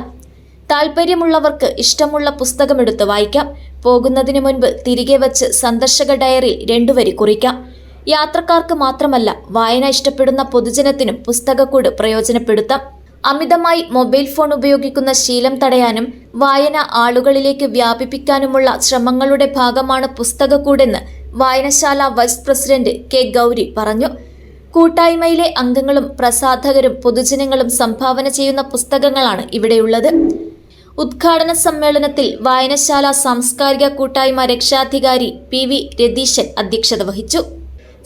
താൽപ്പര്യമുള്ളവർക്ക് ഇഷ്ടമുള്ള പുസ്തകമെടുത്ത് വായിക്കാം. പോകുന്നതിന് മുൻപ് തിരികെ വച്ച് സന്ദർശക ഡയറിയിൽ 2 വരി കുറിക്കാം. യാത്രക്കാർക്ക് മാത്രമല്ല, വായന ഇഷ്ടപ്പെടുന്ന പൊതുജനത്തിനും പുസ്തകക്കൂട് പ്രയോജനപ്പെടുത്താം. അമിതമായി മൊബൈൽ ഫോൺ ഉപയോഗിക്കുന്ന ശീലം തടയാനും വായന ആളുകളിലേക്ക് വ്യാപിപ്പിക്കാനുമുള്ള ശ്രമങ്ങളുടെ ഭാഗമാണ് പുസ്തകക്കൂടെന്ന് വായനശാല വൈസ് പ്രസിഡന്റ് K ഗൗരി പറഞ്ഞു. കൂട്ടായ്മയിലെ അംഗങ്ങളും പ്രസാധകരും പൊതുജനങ്ങളും സംഭാവന ചെയ്യുന്ന പുസ്തകങ്ങളാണ് ഇവിടെയുള്ളത്. ഉദ്ഘാടന സമ്മേളനത്തിൽ വായനശാല സാംസ്കാരിക കൂട്ടായ്മ രക്ഷാധികാരി PV രതീശൻ അധ്യക്ഷത വഹിച്ചു.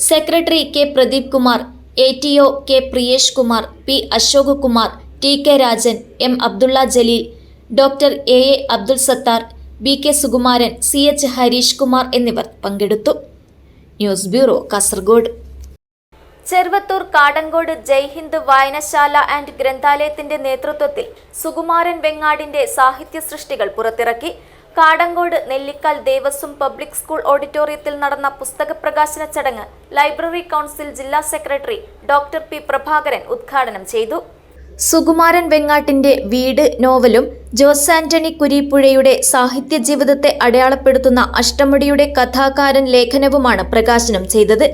Secretary K Pradeep Kumar, ATO K Priyesh Kumar, P Ashok Kumar, TK Rajan, M Abdulla Jaleel, doctor A Abdul Sathar, BK Sukumaran, CH Hareesh Kumar എന്നിവർ പങ്കെടുത്തു. News bureau, Kasaragod. ചെറുവത്തൂർ കാടങ്കോട് ജയ്ഹിന്ദ് വായനശാല ആൻഡ് ഗ്രന്ഥാലയത്തിന്റെ നേതൃത്വത്തിൽ സുകുമാരൻ വെങ്ങാടിന്റെ സാഹിത്യ സൃഷ്ടികൾ പുറത്തിറക്കി. കാടങ്കോട് നെല്ലിക്കാൽ ദേവസ്വം പബ്ലിക് സ്കൂൾ ഓഡിറ്റോറിയത്തിൽ നടന്ന പുസ്തക പ്രകാശന ചടങ്ങ് ലൈബ്രറി കൗൺസിൽ ജില്ലാ സെക്രട്ടറി ഡോക്ടർ P പ്രഭാകരൻ ഉദ്ഘാടനം ചെയ്തു. സുകുമാരൻ വെങ്ങാട്ടിന്റെ വീട് നോവലും ജോസ് ആന്റണി കുരീപ്പുഴയുടെ സാഹിത്യ ജീവിതത്തെ അടയാളപ്പെടുത്തുന്ന അഷ്ടമുടിയുടെ കഥാകാരൻ ലേഖനവുമാണ് പ്രകാശനം ചെയ്തത്.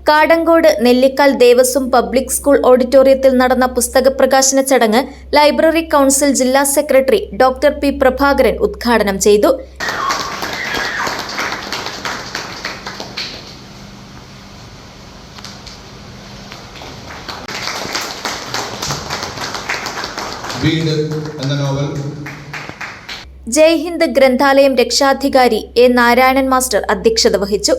കാടങ്കോട് നെല്ലിക്കാൽ ദേവസ്വം പബ്ലിക് സ്കൂൾ ഓഡിറ്റോറിയത്തിൽ നടന്ന പുസ്തക പ്രകാശന ചടങ്ങ് ലൈബ്രറി കൗൺസിൽ ജില്ലാ സെക്രട്ടറി ഡോക്ടർ P പ്രഭാകരൻ ഉദ്ഘാടനം ചെയ്തു. വീട് എന്ന നോവൽ ജയ്ഹിന്ദ് ഗ്രന്ഥാലയം രക്ഷാധികാരി A നാരായണൻ മാസ്റ്റർ അധ്യക്ഷത വഹിച്ചു.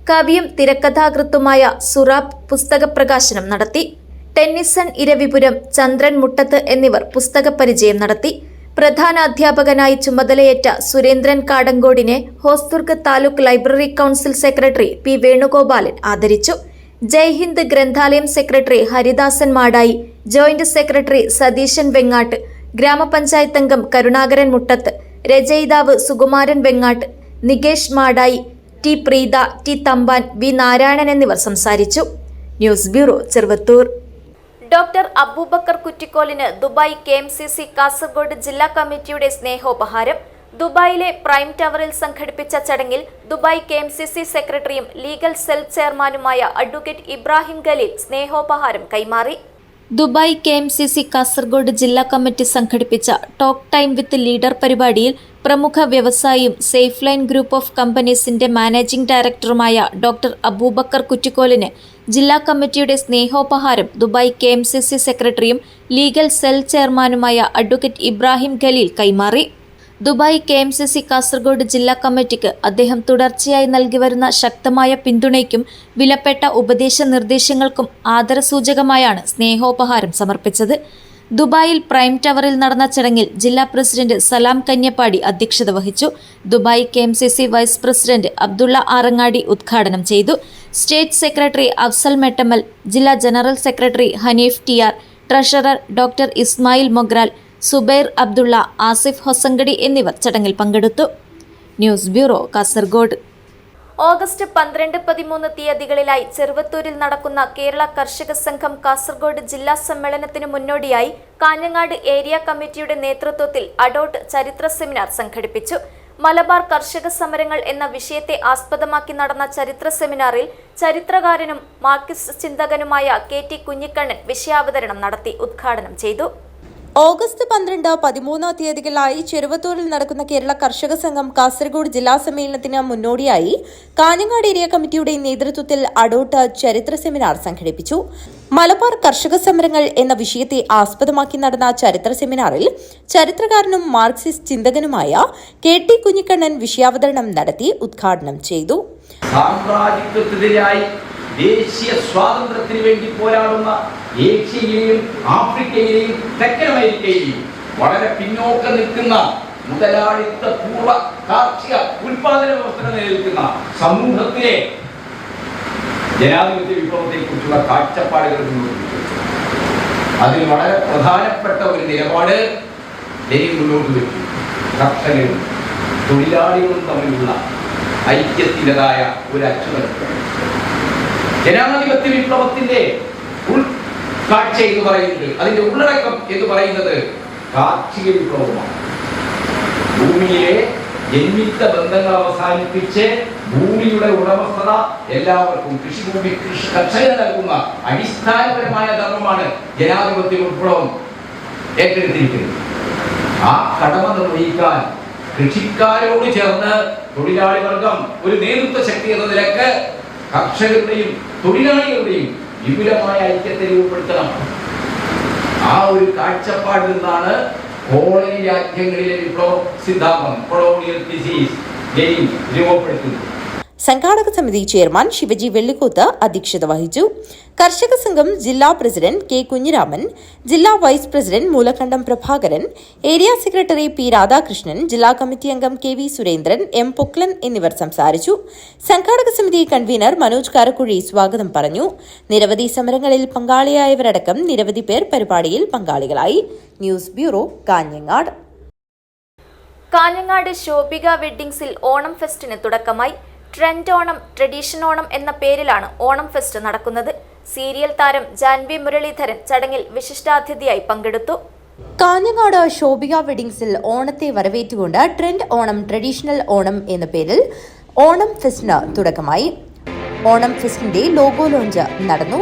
കവിയും തിരക്കഥാകൃത്തുമായ സുറാബ് പുസ്തക പ്രകാശനം നടത്തി. ടെന്നിസൺ ഇരവിപുരം, ചന്ദ്രൻ മുട്ടത്ത് എന്നിവർ പുസ്തക പരിചയം നടത്തി. പ്രധാന അധ്യാപകനായി ചുമതലയേറ്റ സുരേന്ദ്രൻ കാടങ്കോടിനെ Hosdurg taluk library council secretary P Venugopalan ആദരിച്ചു. ജയ്ഹിന്ദ് ഗ്രന്ഥാലയം secretary Haridasan Madayi, joint secretary Satheesan Vengatt, ഗ്രാമപഞ്ചായത്ത് അംഗം കരുണാകരൻ മുട്ടത്ത്, രചയിതാവ് Sukumaran Vengattu, Nikesh Madayi, T Preetha, T Thampan, V Narayanan എന്നിവർ സംസാരിച്ചു. News bureau, Cheruvathur. Doctor Aboobacker കുറ്റിക്കോലിന് ദുബായ് KMCC കാസർഗോഡ് ജില്ലാ കമ്മിറ്റിയുടെ സ്നേഹോപഹാരം. ദുബായിലെ പ്രൈം ടവറിൽ സംഘടിപ്പിച്ച ചടങ്ങിൽ ദുബായ് KMCC സെക്രട്ടറിയും ലീഗൽ സെൽ ചെയർമാനുമായ അഡ്വക്കേറ്റ് ഇബ്രാഹിം ഖലീൽ സ്നേഹോപഹാരം കൈമാറി. ദുബായ് KMCC കാസർഗോഡ് ജില്ലാ കമ്മിറ്റി സംഘടിപ്പിച്ച ടോക്ക് ടൈം വിത്ത് ലീഡർ പരിപാടിയിൽ പ്രമുഖ വ്യവസായിയും സേഫ് ലൈൻ ഗ്രൂപ്പ് ഓഫ് കമ്പനീസിന്റെ മാനേജിംഗ് ഡയറക്ടറുമായ ഡോക്ടർ അബൂബക്കർ കുറ്റിക്കോലിന് ജില്ലാ കമ്മിറ്റിയുടെ സ്നേഹോപഹാരം ദുബായ് KMCC സെക്രട്ടറിയും ലീഗൽ സെൽ ചെയർമാനുമായ അഡ്വക്കേറ്റ് ഇബ്രാഹിം ഖലീൽ കൈമാറി. ദുബായ് KMCC കാസർഗോഡ് ജില്ലാ കമ്മിറ്റിക്ക് അദ്ദേഹം തുടർച്ചയായി നൽകിവരുന്ന ശക്തമായ പിന്തുണയ്ക്കും വിലപ്പെട്ട ഉപദേശ നിർദ്ദേശങ്ങൾക്കും ആദരസൂചകമായാണ് സ്നേഹോപഹാരം സമർപ്പിച്ചത്. ദുബായിൽ പ്രൈം ടവറിൽ നടന്ന ചടങ്ങിൽ ജില്ലാ പ്രസിഡന്റ് സലാം കന്യപ്പാടി അധ്യക്ഷത വഹിച്ചു. Dubai KMCC vice president Abdulla Arangadi ഉദ്ഘാടനം ചെയ്തു. സ്റ്റേറ്റ് സെക്രട്ടറി അഫ്സൽ മെട്ടമ്മൽ, ജില്ലാ general secretary Hanif TR, treasurer doctor Ismail Mogral, Subair Abdulla, Asif Hosangadi എന്നിവർ ചടങ്ങിൽ പങ്കെടുത്തു. News bureau, Kasaragod. ഓഗസ്റ്റ് 12, 13 തീയതികളിലായി ചെറുവത്തൂരിൽ നടക്കുന്ന കേരള കർഷക സംഘം കാസർഗോഡ് ജില്ലാ സമ്മേളനത്തിന് മുന്നോടിയായി കാഞ്ഞങ്ങാട് ഏരിയ കമ്മിറ്റിയുടെ നേതൃത്വത്തിൽ അഡോട്ട് ചരിത്ര സെമിനാർ സംഘടിപ്പിച്ചു. മലബാർ കർഷക സമരങ്ങൾ എന്ന വിഷയത്തെ ആസ്പദമാക്കി നടന്ന ചരിത്ര സെമിനാറിൽ ചരിത്രകാരനും മാർക്സിസ്റ്റ് ചിന്തകനുമായ KT കുഞ്ഞിക്കണ്ണൻ വിഷയാവതരണം നടത്തി ഉദ്ഘാടനം ചെയ്തു. ഓഗസ്റ്റ് 12, 13 തീയതികളിലായി ചെറുവത്തൂരിൽ നടക്കുന്ന കേരള കർഷക സംഘം കാസർഗോഡ് ജില്ലാ സമ്മേളനത്തിന് മുന്നോടിയായി കാഞ്ഞങ്ങാട് ഏരിയ കമ്മിറ്റിയുടെ നേതൃത്വത്തിൽ അഡോട്ട് ചരിത്ര സെമിനാർ സംഘടിപ്പിച്ചു. മലബാർ കർഷക സമരങ്ങൾ എന്ന വിഷയത്തെ ആസ്പദമാക്കി നടന്ന ചരിത്ര സെമിനാറിൽ ചരിത്രകാരനും മാർക്സിസ്റ്റ് ചിന്തകനുമായ KT കുഞ്ഞിക്കണ്ണൻ വിഷയാവതരണം നടത്തി ഉദ്ഘാടനം ചെയ്തു. ദേശീയ സ്വാതന്ത്ര്യത്തിന് വേണ്ടി പോരാടുന്ന ഏഷ്യയിലെയും ആഫ്രിക്കയിലെയും തെക്കൻ അമേരിക്കയിലെയും വളരെ പിന്നോക്കം നിൽക്കുന്ന മുതലാളിത്ത പൂർവ്വ കാർഷിക ഉൽപാദന വ്യവസ്ഥ നിലനിൽക്കുന്ന സമൂഹത്തിലെ ജനാധിപത്യ വിപ്ലവത്തെ കുറിച്ചുള്ള കാഴ്ചപ്പാടുകൾ അതിൽ വളരെ പ്രധാനപ്പെട്ട ഒരു നിലപാട് മുന്നോട്ട് വെച്ചു. കർഷകരും തൊഴിലാളികളും തമ്മിലുള്ള ഐക്യത്തിൻ്റെതായ ഒരു അച്ചുതണ്ട് ജനാധിപത്യ വിപ്ലവത്തിന്റെ ഉൾക്കാഴ്ച എന്ന് പറയുന്നത്, അതിന്റെ ഉള്ളടക്കം എന്ന് പറയുന്നത് കാർഷിക വിപ്ലവമാണ്. ഭൂമിയിലെ ജന്മിത്ത ബന്ധങ്ങൾ അവസാനിപ്പിച്ച് ഭൂമിയുടെ ഉടമസ്ഥത എല്ലാവർക്കും കൃഷിഭൂമി കർഷകന് നൽകുന്ന അടിസ്ഥാനപരമായ ധർമ്മമാണ് ജനാധിപത്യ വിപ്ലവം ഏറ്റെടുത്തിരിക്കുന്നത്. ആ കടമ നിർവഹിക്കാൻ കൃഷിക്കാരോട് ചേർന്ന് തൊഴിലാളി വർഗം ഒരു നേതൃത്വ ശക്തി എന്ന നിലക്ക് കർഷകരുടെയും തൊഴിലാളികളുടെയും വിപുലമായ ഐക്യത്തെ രൂപപ്പെടുത്തണം. ആ ഒരു കാഴ്ചപ്പാടിൽ നിന്നാണ് കോളനി രാജ്യങ്ങളിലെ വിപ്ലവ സിദ്ധാന്തം കൊളോണിയൽ തിസീസ് രൂപപ്പെടുത്തുന്നത്. സംഘാടക സമിതി ചെയർമാൻ ശിവജി വെള്ളിക്കോത്ത് അധ്യക്ഷത വഹിച്ചു. കർഷക സംഘം ജില്ലാ പ്രസിഡന്റ് കെ കുഞ്ഞിരാമൻ, ജില്ലാ vice president Moolakandam Prabhakaran, area secretary P Radhakrishnan, ജില്ലാ കമ്മിറ്റി അംഗം K V Surendran, M Poklan എന്നിവർ സംസാരിച്ചു. സംഘാടക സമിതി കൺവീനർ മനോജ് കാരക്കുഴി സ്വാഗതം പറഞ്ഞു. നിരവധി സമരങ്ങളിൽ പങ്കാളിയായവരടക്കം നിരവധി പേർ പരിപാടിയിൽ പങ്കാളികളായി. News bureau, Kanhangad. കാഞ്ഞങ്ങാട് ശോഭിക വെഡ്ഡിംഗ്സിൽ ഓണം ഫെസ്റ്റിന് തുടക്കമായി. ട്രെൻഡ് ഓണം, ട്രഡീഷൻ ഓണം എന്ന പേരിലാണ് ഓണം ഫെസ്റ്റ് നടക്കുന്നത്. സീരിയൽ താരം ജാൻവി മുരളീധരൻ ചടങ്ങിൽ വിശിഷ്ടാതിഥിയായി പങ്കെടുത്തു. കാഞ്ഞങ്ങാട് ശോഭിക വെഡ്ഡിംഗ്സിൽ ഓണത്തെ വരവേറ്റുകൊണ്ട് ട്രെൻഡ് ഓണം, ട്രഡീഷണൽ ഓണം എന്ന പേരിൽ ഓണം ഫെസ്റ്റിന് തുടക്കമായി. ഓണം ഫെസ്റ്റിന്റെ ലോഗോ ലോഞ്ച് നടന്നു.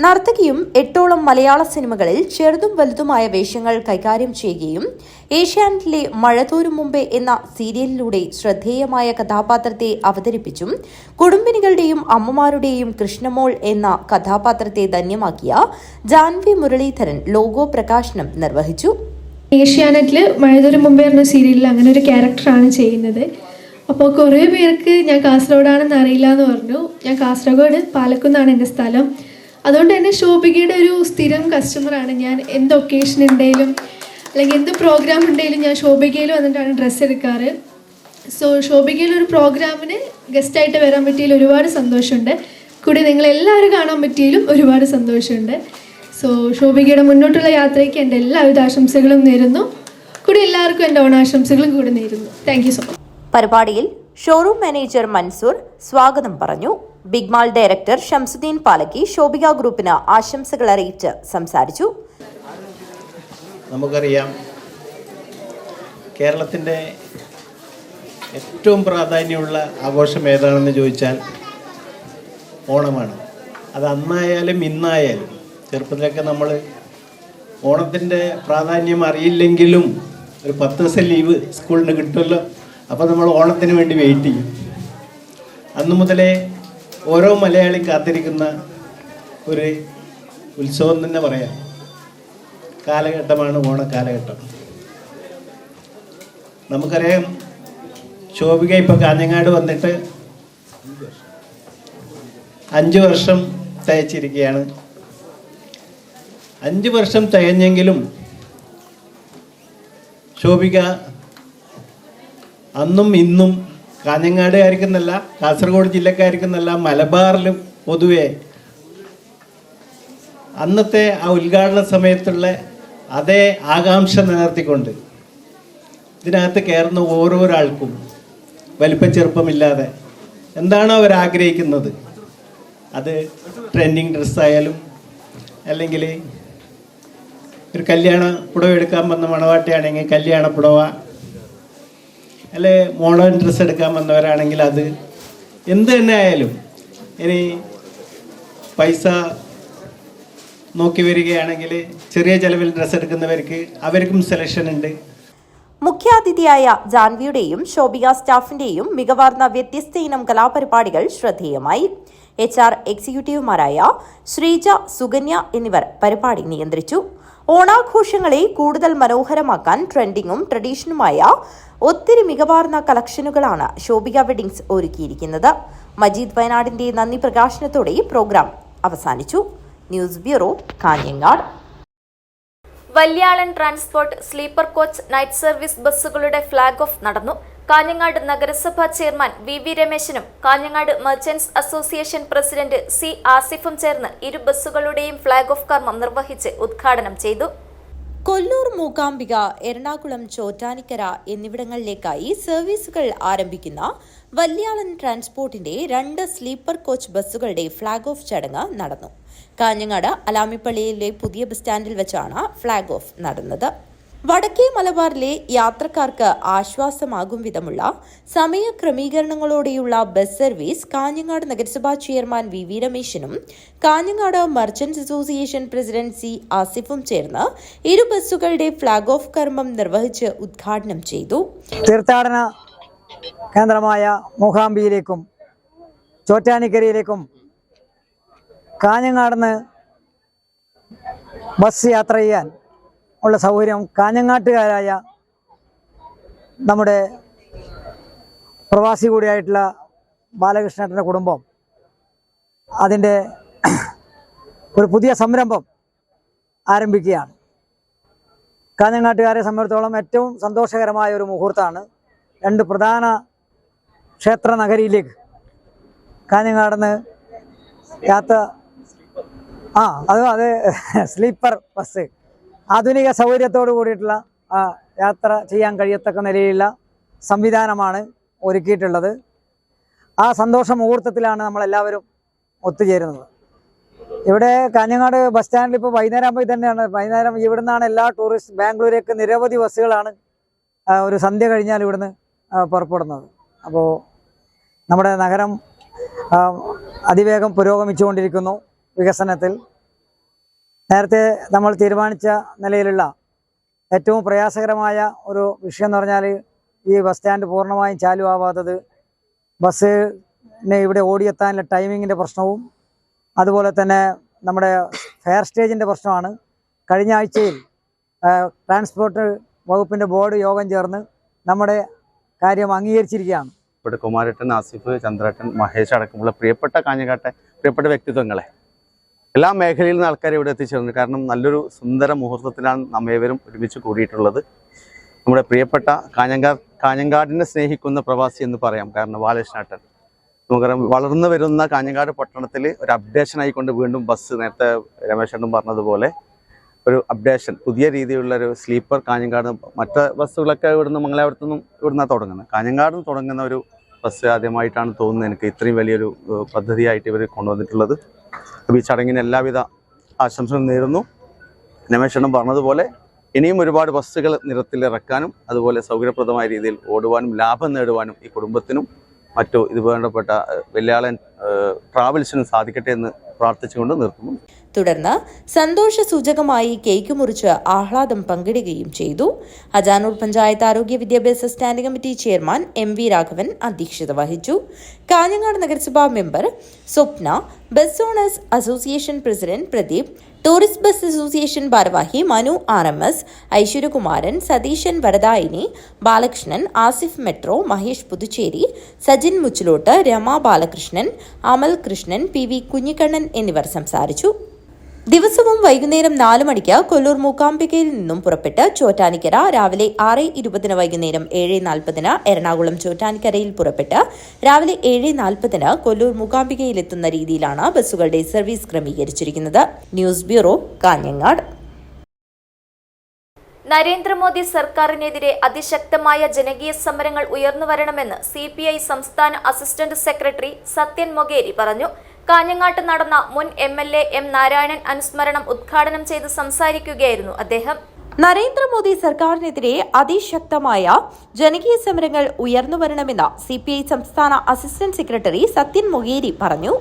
നർത്തകിയും 8ഓളം മലയാള സിനിമകളിൽ ചെറുതും വലുതുമായ വേഷങ്ങൾ കൈകാര്യം ചെയ്യുകയും ഏഷ്യാനെറ്റിലെ മഴ തോരും മുമ്പേ എന്ന സീരിയലിലൂടെ ശ്രദ്ധേയമായ കഥാപാത്രത്തെ അവതരിപ്പിച്ചും കുടുംബിനികളുടെയും അമ്മമാരുടെയും കൃഷ്ണമോൾ എന്ന കഥാപാത്രത്തെ ധന്യമാക്കിയ ജാൻവി മുരളീധരൻ ലോഗോ പ്രകാശനം നിർവഹിച്ചു. ഏഷ്യാനെറ്റിൽ മഴ തോരും മുമ്പേ എന്ന സീരിയലിൽ അങ്ങനെ ഒരു ക്യാരക്ടറാണ് ചെയ്യുന്നത്. അപ്പോൾ കുറേ പേർക്ക് ഞാൻ കാസർഗോഡാണെന്ന് അറിയില്ല എന്ന് പറഞ്ഞു. ഞാൻ കാസർഗോഡ് പാലക്കുന്നാണ് എൻ്റെ സ്ഥലം. അതുകൊണ്ട് തന്നെ ശോഭികയുടെ ഒരു സ്ഥിരം കസ്റ്റമറാണ് ഞാൻ. എന്ത് ഒക്കേഷൻ ഉണ്ടെങ്കിലും അല്ലെങ്കിൽ എന്ത് പ്രോഗ്രാം ഉണ്ടെങ്കിലും ഞാൻ ശോഭികയിൽ വന്നിട്ടാണ് ഡ്രസ്സ് എടുക്കാറ്. സോ ശോഭികയിൽ ഒരു പ്രോഗ്രാമിന് ഗസ്റ്റായിട്ട് വരാൻ പറ്റിയതിൽ ഒരുപാട് സന്തോഷമുണ്ട്. കൂടി നിങ്ങളെല്ലാവരും കാണാൻ പറ്റിയതിലും ഒരുപാട് സന്തോഷമുണ്ട്. സോ ശോഭികയുടെ മുന്നോട്ടുള്ള യാത്രയ്ക്ക് എൻ്റെ എല്ലാവിധ ആശംസകളും നേരുന്നു. കൂടി എല്ലാവർക്കും എൻ്റെ ഓണാശംസകളും കൂടി നേരുന്നു. Thank you so much. പരിപാടിയിൽ ഷോറൂം മാനേജർ മൻസൂർ സ്വാഗതം പറഞ്ഞു. Big mall director Shamsuddin Palakki Shobhika ഗ്രൂപ്പിന് ആശംസകൾ അറിയിച്ച് സംസാരിച്ചു. നമുക്കറിയാം, കേരളത്തിൻ്റെ ഏറ്റവും പ്രാധാന്യമുള്ള ആഘോഷം ഏതാണെന്ന് ചോദിച്ചാൽ ഓണമാണ്. അത് അന്നായാലും ഇന്നായാലും. ചെറുപ്പത്തിലൊക്കെ നമ്മൾ ഓണത്തിൻ്റെ പ്രാധാന്യം അറിയില്ലെങ്കിലും ഒരു 10 ദിവസം ലീവ് സ്കൂളിന് കിട്ടുമല്ലോ, അപ്പോൾ നമ്മൾ ഓണത്തിന് വേണ്ടി വെയിറ്റ് ചെയ്യും. അന്നു മുതലേ ഓരോ മലയാളി കാത്തിരിക്കുന്ന ഒരു ഉത്സവം തന്നെ പറയാം. കാലഘട്ടമാണ് ഓണക്കാലഘട്ടം. നമുക്കറിയാം, ശോഭിക ഇപ്പോൾ കാഞ്ഞങ്ങാട് വന്നിട്ട് 5 വർഷം തികച്ചിരിക്കുകയാണ്. 5 വർഷം തികഞ്ഞെങ്കിലും ശോഭിക അന്നും ഇന്നും കാഞ്ഞങ്ങാടുകാർക്കെന്നല്ല, കാസർഗോഡ് ജില്ലക്കാർക്കെന്നല്ല, മലബാറിലും പൊതുവെ അന്നത്തെ ആ ഉദ്ഘാടന സമയത്തുള്ള അതേ ആകാംക്ഷ നിലനിർത്തിക്കൊണ്ട് ഇതിനകത്ത് കയറുന്ന ഓരോരാൾക്കും വലിപ്പ ചെറുപ്പമില്ലാതെ എന്താണോ അവരാഗ്രഹിക്കുന്നത്, അത് ട്രെൻഡിങ് ഡ്രസ്സായാലും അല്ലെങ്കിൽ ഒരു കല്യാണ പുടവ എടുക്കാൻ വന്ന മണവാട്ടിയാണെങ്കിൽ കല്യാണ പുടവ, അല്ലെ മോഡേൺ ഡ്രസ്സ് എടുക്കാൻ വന്നവരാണെങ്കിൽ അത്, എന്ത് തന്നെ ആയാലും. ഇനി പൈസ നോക്കി വരികയാണെങ്കിൽ ചെറിയ ചെലവിൽ ഡ്രസ്സ് എടുക്കുന്നവർക്ക് അവർക്കും സെലക്ഷൻ ഉണ്ട്. മുഖ്യാതിഥിയായ ജാൻവിയുടെയും ശോഭിക സ്റ്റാഫിന്റെയും മികവാർന്ന വ്യത്യസ്ത ഇനം കലാപരിപാടികൾ ശ്രദ്ധേയമായി. HR എക്സിക്യൂട്ടീവുമാരായ ശ്രീജ, സുകന്യ എന്നിവർ പരിപാടി നിയന്ത്രിച്ചു. ഓണാഘോഷങ്ങളെ കൂടുതൽ മനോഹരമാക്കാൻ ട്രെൻഡിങ്ങും ട്രഡീഷനുമായ ഒത്തിരി മികവാർന്ന കളക്ഷനുകളാണ് ശോഭിക വെഡ്ഡിംഗ്സ് ഒരുക്കിയിരിക്കുന്നത്. മജീദ് വയനാടിന്റെ നന്ദി പ്രകാശനത്തോടെ പ്രോഗ്രാം അവസാനിച്ചു. News bureau, Kanhangad. Valyalan transport sleeper coach night service ബസ്സുകളുടെ ഫ്ളാഗ് ഓഫ് നടന്നു. കാഞ്ഞങ്ങാട് നഗരസഭാ ചെയർമാൻ VV രമേശനും Kanhangad merchants association president C ആസിഫും ചേർന്ന് ഇരു ബസ്സുകളുടെയും ഫ്ളാഗ് ഓഫ് കർമ്മം നിർവഹിച്ച് ഉദ്ഘാടനം ചെയ്തു. കൊല്ലൂർ, മൂകാംബിക, എറണാകുളം, ചോറ്റാനിക്കര എന്നിവിടങ്ങളിലേക്കായി സർവീസുകൾ ആരംഭിക്കുന്ന വല്യാളൻ ട്രാൻസ്പോർട്ടിന്റെ 2 സ്ലീപ്പർ കോച്ച് ബസ്സുകളുടെ ഫ്ളാഗ് ഓഫ് ചടങ്ങ് നടന്നു. കാഞ്ഞങ്ങാട് അലാമിപ്പള്ളിയിലെ പുതിയ ബസ് സ്റ്റാൻഡിൽ വെച്ചാണ് ഫ്ളാഗ് ഓഫ് നടന്നത്. വടക്കേ മലബാറിലെ യാത്രക്കാർക്ക് ആശ്വാസമാകും വിധമുള്ള സമയ ക്രമീകരണങ്ങളോടെയുള്ള ബസ് സർവീസ് കാഞ്ഞങ്ങാട് നഗരസഭാ ചെയർമാൻ വി രമേശനും Kanhangad merchants association president C ആസിഫും ചേർന്ന് ഇരു ബസ്സുകളുടെ ഫ്ളാഗ് ഓഫ് കർമ്മം നിർവഹിച്ച് ഉദ്ഘാടനം ചെയ്തു. തീർത്ഥാടന കേന്ദ്രമായ മൂകാംബിയിലേക്കും ചോറ്റാനിക്കരയിലേക്കും കാഞ്ഞങ്ങാടുന്ന് ബസ് യാത്ര ചെയ്യാൻ ഉള്ള സൗകര്യം കാഞ്ഞങ്ങാട്ടുകാരായ നമ്മുടെ പ്രവാസി കൂടിയായിട്ടുള്ള ബാലകൃഷ്ണേട്ടൻ്റെ കുടുംബം അതിൻ്റെ ഒരു പുതിയ സംരംഭം ആരംഭിക്കുകയാണ്. കാഞ്ഞങ്ങാട്ടുകാരെ സംബന്ധിച്ചിടത്തോളം ഏറ്റവും സന്തോഷകരമായ ഒരു മുഹൂർത്തമാണ്. രണ്ട് പ്രധാന ക്ഷേത്ര നഗരിയിലേക്ക് കാഞ്ഞങ്ങാടുന്ന് യാത്ര അത് സ്ലീപ്പർ ബസ് ആധുനിക സൗകര്യത്തോടു കൂടിയിട്ടുള്ള യാത്ര ചെയ്യാൻ കഴിയത്തക്ക നിലയിലുള്ള സംവിധാനമാണ് ഒരുക്കിയിട്ടുള്ളത്. ആ സന്തോഷ മുഹൂർത്തത്തിലാണ് നമ്മളെല്ലാവരും ഒത്തുചേരുന്നത്. ഇവിടെ കാഞ്ഞങ്ങാട് ബസ് സ്റ്റാൻഡിൽ ഇപ്പോൾ വൈകുന്നേരം ആകുമ്പോൾ തന്നെയാണ്. വൈകുന്നേരം ഇവിടുന്നാണ് എല്ലാ ടൂറിസ്റ്റ് ബാംഗ്ലൂരേക്ക് നിരവധി ബസ്സുകളാണ് ഒരു സന്ധ്യ കഴിഞ്ഞാൽ ഇവിടുന്ന് പുറപ്പെടുന്നത്. അപ്പോൾ നമ്മുടെ നഗരം അതിവേഗം പുരോഗമിച്ചുകൊണ്ടിരിക്കുന്നു വികസനത്തിൽ. നേരത്തെ നമ്മൾ തീരുമാനിച്ച നിലയിലുള്ള ഏറ്റവും പ്രയാസകരമായ ഒരു വിഷയം എന്ന് പറഞ്ഞാൽ ഈ ബസ് സ്റ്റാൻഡ് പൂർണ്ണമായും ചാലുവാകാത്തത്, ബസ്സിനെ ഇവിടെ ഓടിയെത്താനുള്ള ടൈമിങ്ങിൻ്റെ പ്രശ്നവും അതുപോലെ തന്നെ നമ്മുടെ ഫെയർ സ്റ്റേജിൻ്റെ പ്രശ്നമാണ്. കഴിഞ്ഞ ആഴ്ചയിൽ ട്രാൻസ്പോർട്ട് വകുപ്പിൻ്റെ ബോർഡ് യോഗം ചേർന്ന് നമ്മുടെ കാര്യം അംഗീകരിച്ചിരിക്കുകയാണ്. ഇവിടെ കുമാരേട്ടൻ, ആസിഫ്, ചന്ദ്രേട്ടൻ, മഹേഷ് അടക്കമുള്ള പ്രിയപ്പെട്ട പ്രിയപ്പെട്ട വ്യക്തിത്വങ്ങളെ എല്ലാ മേഖലയിൽ നിന്ന് ആൾക്കാരെ ഇവിടെ എത്തിച്ചേർന്നു. കാരണം നല്ലൊരു സുന്ദര മുഹൂർത്തത്തിലാണ് നമ്മേവരും ഒരുമിച്ച് കൂടിയിട്ടുള്ളത്. നമ്മുടെ പ്രിയപ്പെട്ട കാഞ്ഞങ്ങാടിനെ സ്നേഹിക്കുന്ന പ്രവാസി എന്ന് പറയാം. കാരണം ബാലകൃഷ്ണേട്ടൻ നമുക്കറിയാം, വളർന്നു വരുന്ന കാഞ്ഞങ്ങാട് പട്ടണത്തിൽ ഒരു അപ്ഡേഷൻ ആയിക്കൊണ്ട് വീണ്ടും ബസ്, നേരത്തെ രമേശേട്ടൻ പറഞ്ഞതുപോലെ ഒരു അപ്ഡേഷൻ, പുതിയ രീതിയിലുള്ള ഒരു സ്ലീപ്പർ കാഞ്ഞങ്ങാട്. മറ്റ് ബസ്സുകളൊക്കെ ഇവിടുന്ന് മംഗലാപുരത്തു നിന്നും ഇവിടുന്നാണ് തുടങ്ങുന്നത്. കാഞ്ഞങ്ങാട് നിന്ന് തുടങ്ങുന്ന ഒരു ബസ് ആദ്യമായിട്ടാണ് തോന്നുന്നത് എനിക്ക് ഇത്രയും വലിയൊരു പദ്ധതിയായിട്ട് ഇവർ കൊണ്ടുവന്നിട്ടുള്ളത്. ഈ ചടങ്ങിന് എല്ലാവിധ ആശംസകളും നേരുന്നു. രമേശേട്ടൻ പറഞ്ഞതുപോലെ ഇനിയും ഒരുപാട് ബസ്സുകൾ നിരത്തിലിറക്കാനും അതുപോലെ സൗകര്യപ്രദമായ രീതിയിൽ ഓടുവാനും ലാഭം നേടുവാനും ഈ കുടുംബത്തിനും മറ്റു ഇത് വേണ്ടപ്പെട്ട വെള്ളിയാളൻ ട്രാവൽസിനും സാധിക്കട്ടെ എന്ന് പ്രാർത്ഥിച്ചുകൊണ്ട് നിർത്തുന്നു. തുടർന്ന് സന്തോഷ സൂചകമായി കേക്ക് മുറിച്ച് ആഹ്ലാദം പങ്കിടുകയും ചെയ്തു. അജാനൂർ പഞ്ചായത്ത് ആരോഗ്യ വിദ്യാഭ്യാസ standing committee chairman MV Raghavan അധ്യക്ഷത വഹിച്ചു. കാഞ്ഞങ്ങാട് നഗരസഭാ member Swapna, bus owners association president Pradeep, tourist bus association ഭാരവാഹി Manu RMS, Aishwaryakumaran, Satheesan Varadayini, Balakrishnan, Asif metro, Mahesh Puducherry, Sajin Muchilott, Rama Balakrishnan, Amal Krishnan, PV Kunhikannan എന്നിവർ സംസാരിച്ചു. ദിവസവും വൈകുന്നേരം 4 മണിക്ക് കൊല്ലൂർ മൂകാംബികയിൽ നിന്നും പുറപ്പെട്ട് ചോറ്റാനിക്കര, രാവിലെ 6:20 വൈകുന്നേരം 7:40 എറണാകുളം ചോറ്റാനിക്കരയിൽ പുറപ്പെട്ട് രാവിലെ 7:40 കൊല്ലൂർ മൂകാംബികയിലെത്തുന്ന രീതിയിലാണ് ബസ്സുകളുടെ സർവീസ് ക്രമീകരിച്ചിരിക്കുന്നത്. News bureau, Kanhangad. നരേന്ദ്രമോദി സർക്കാരിനെതിരെ അതിശക്തമായ ജനകീയ സമരങ്ങൾ ഉയർന്നുവരണമെന്ന് CPI സംസ്ഥാന അസിസ്റ്റന്റ് സെക്രട്ടറി സത്യൻ മൊകേരി പറഞ്ഞു. കാഞ്ഞങ്ങാട്ട് നടന്ന മുൻ MLA M നാരായണൻ അനുസ്മരണം ഉദ്ഘാടനം ചെയ്ത് സംസാരിക്കുകയായിരുന്നു അദ്ദേഹം. നരേന്ദ്രമോദി സർക്കാരിനെതിരെ അതിശക്തമായ ജനകീയ സമരങ്ങൾ ഉയർന്നുവരണമെന്ന് CPI സംസ്ഥാന അസിസ്റ്റന്റ് സെക്രട്ടറി സത്യൻ മൊകേരി പറഞ്ഞു.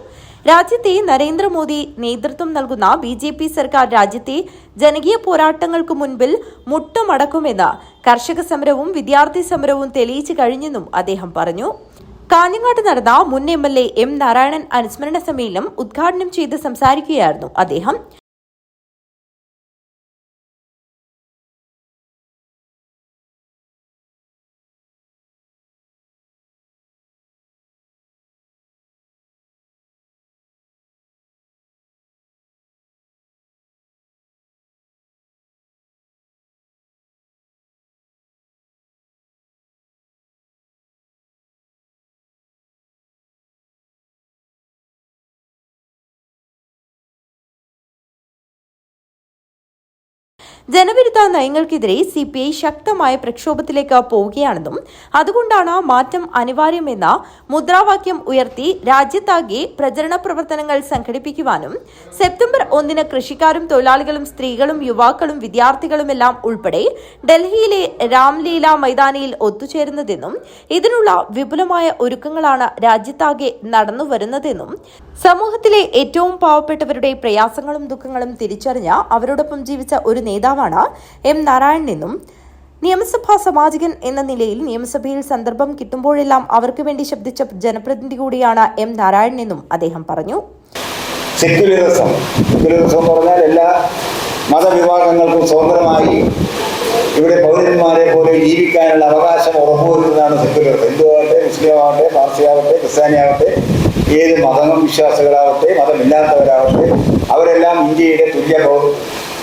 രാജ്യത്തെ നരേന്ദ്രമോദി നേതൃത്വം നൽകുന്ന BJP സർക്കാർ രാജ്യത്തെ ജനകീയ പോരാട്ടങ്ങൾക്ക് മുൻപിൽ മുട്ടുമടക്കുമെന്ന് കർഷക സമരവും വിദ്യാർത്ഥി സമരവും തെളിയിച്ചു കഴിഞ്ഞെന്നും അദ്ദേഹം പറഞ്ഞു. കാഞ്ഞങ്ങാട്ട് നടന്ന മുൻ MLA M നാരായണൻ അനുസ്മരണ സമ്മേളനം ഉദ്ഘാടനം ചെയ്ത് സംസാരിക്കുകയായിരുന്നു അദ്ദേഹം. ജനവിരുദ്ധ നയങ്ങൾക്കെതിരെ CPI ശക്തമായ പ്രക്ഷോഭത്തിലേക്ക് പോവുകയാണെന്നും അതുകൊണ്ടാണ് മാറ്റം അനിവാര്യമെന്ന മുദ്രാവാക്യം ഉയർത്തി രാജ്യത്താകെ പ്രചരണ പ്രവർത്തനങ്ങൾ സംഘടിപ്പിക്കുവാനും സെപ്റ്റംബർ 1 കൃഷിക്കാരും തൊഴിലാളികളും സ്ത്രീകളും യുവാക്കളും വിദ്യാർത്ഥികളുമെല്ലാം ഉൾപ്പെടെ ഡൽഹിയിലെ രാംലീല മൈതാനിയിൽ ഒത്തുചേരുന്നതെന്നും ഇതിനുള്ള വിപുലമായ ഒരുക്കങ്ങളാണ് രാജ്യത്താകെ നടന്നുവരുന്നതെന്നും സമൂഹത്തിലെ ഏറ്റവും പാവപ്പെട്ടവരുടെ പ്രയാസങ്ങളും ദുഃഖങ്ങളും തിരിച്ചറിഞ്ഞ അവരോടൊപ്പം ജീവിച്ച ഒരു നേതാവാണ് M. നാരായണനെന്നും നിയമസഭാ സാമാജികൻ എന്ന നിലയിൽ നിയമസഭയിൽ സന്ദർഭം കിട്ടുമ്പോഴെല്ലാം അവർക്ക് വേണ്ടി ശബ്ദിച്ച ജനപ്രതിനിധി കൂടിയാണ് M. നാരായണനെന്നും അദ്ദേഹം പറഞ്ഞു. സെക്യുലറിസം എന്ന് പറഞ്ഞാൽ എല്ലാ മതവിഭാഗങ്ങൾക്കും സ്വതന്ത്രമായി ഇവിടെ പൗരന്മാരെ പോലെ ജീവിക്കാനുള്ള അവകാശം ഉറപ്പുവരുന്നതാണ് സെക്യുലറിസം. ഹിന്ദുവാകട്ടെ, മുസ്ലിമാകട്ടെ, പാർസിയാകട്ടെ, ക്രിസ്ത്യാനിയാകട്ടെ, ഏത് മതവിശ്വാസികളാവട്ടെ, മതമില്ലാത്തവരാവട്ടെ, അവരെല്ലാം ഇന്ത്യയുടെ തുല്യ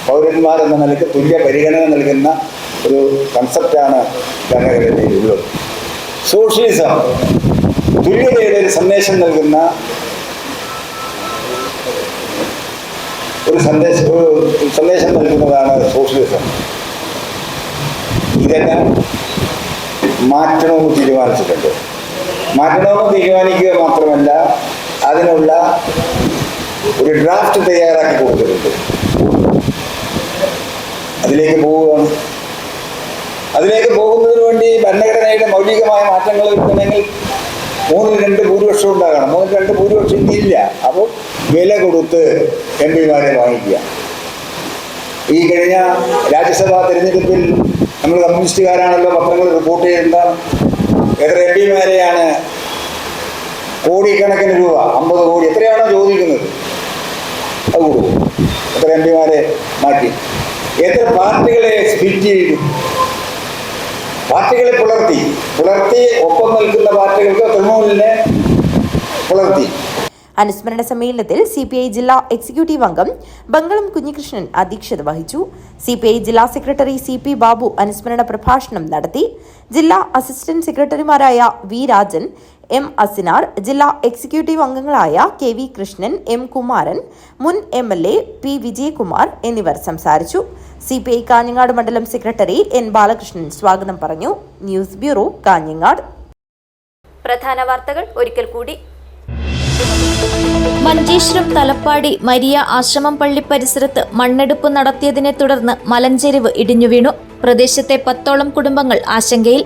പൗരന്മാരെന്ന നിലയ്ക്ക് തുല്യ പരിഗണന നൽകുന്ന ഒരു കൺസെപ്റ്റാണ് ഭരണഘടനയിലുള്ളത്. സോഷ്യലിസം തുല്യതയുടെ ഒരു സന്ദേശം നൽകുന്ന ഒരു സന്ദേശം നൽകുന്നതാണ് സോഷ്യലിസം. ഇതെല്ലാം മാറ്റണമെന്ന് തീരുമാനിച്ചിട്ടുണ്ട്. മാറ്റണമെന്ന് തീരുമാനിക്കുക മാത്രമല്ല, അതിനുള്ള ഒരു ഡ്രാഫ്റ്റ് തയ്യാറാക്കി കൊടുത്തിട്ടുണ്ട്. അതിലേക്ക് പോവുകയാണ്. അതിലേക്ക് പോകുന്നതിന് വേണ്ടി ഭരണഘടനയുടെ മൗലികമായ മാറ്റങ്ങൾ വരുത്തണമെങ്കിൽ 3-2 ഭൂരിപക്ഷം ഉണ്ടാകണം. 3-2 ഭൂരിപക്ഷം ഇല്ല. അപ്പോൾ വില കൊടുത്ത് MP-മാരെ വാങ്ങിക്കുക. ഈ കഴിഞ്ഞ രാജ്യസഭാ തെരഞ്ഞെടുപ്പിൽ നമ്മൾ കമ്മ്യൂണിസ്റ്റുകാരാണല്ലോ പത്രങ്ങൾ റിപ്പോർട്ട് ചെയ്യുന്ന എത്ര MP-മാരെയാണ് കോടിക്കണക്കിന് രൂപ, 50 കോടി എത്രയാണോ ചോദിക്കുന്നത് അത് കൊടുക്കും. എത്ര MP-മാരെ മാറ്റി, എത്ര പാർട്ടികളെ സ്പ്ലിറ്റ് ചെയ്തു, പാർട്ടികളെ പുലർത്തി ഒപ്പം നിൽക്കുന്ന പാർട്ടികൾക്ക് തൃണമൂലിനെ പുലർത്തി. അനുസ്മരണ സമ്മേളനത്തിൽ CPI ജില്ലാ എക്സിക്യൂട്ടീവ് അംഗം ബംഗളം കുഞ്ഞികൃഷ്ണൻ അധ്യക്ഷത വഹിച്ചു. CPI ജില്ലാ സെക്രട്ടറി CP ബാബു അനുസ്മരണ പ്രഭാഷണം നടത്തി. ജില്ലാ അസിസ്റ്റന്റ് സെക്രട്ടറിമാരായ V. രാജൻ, M. അസിനാർ, ജില്ലാ എക്സിക്യൂട്ടീവ് അംഗങ്ങളായ KV. കൃഷ്ണൻ, M. കുമാരൻ, മുൻ MLA P. വിജയകുമാർ എന്നിവർ സംസാരിച്ചു. CPI കാഞ്ഞങ്ങാട് മണ്ഡലം സെക്രട്ടറി N. ബാലകൃഷ്ണൻ സ്വാഗതം പറഞ്ഞു. News bureau, Kanhangad. പ്രധാന വാർത്തകൾ ഒരിക്കൽ കൂടി. മഞ്ചേശ്വരം തലപ്പാടി മരിയ ആശ്രമം പള്ളി പരിസരത്ത് മണ്ണെടുപ്പ് നടത്തിയതിനെ തുടർന്ന് മലഞ്ചെരിവ് ഇടിഞ്ഞു വീണു. പ്രദേശത്തെ 10ഓളം കുടുംബങ്ങൾ ആശങ്കയിൽ.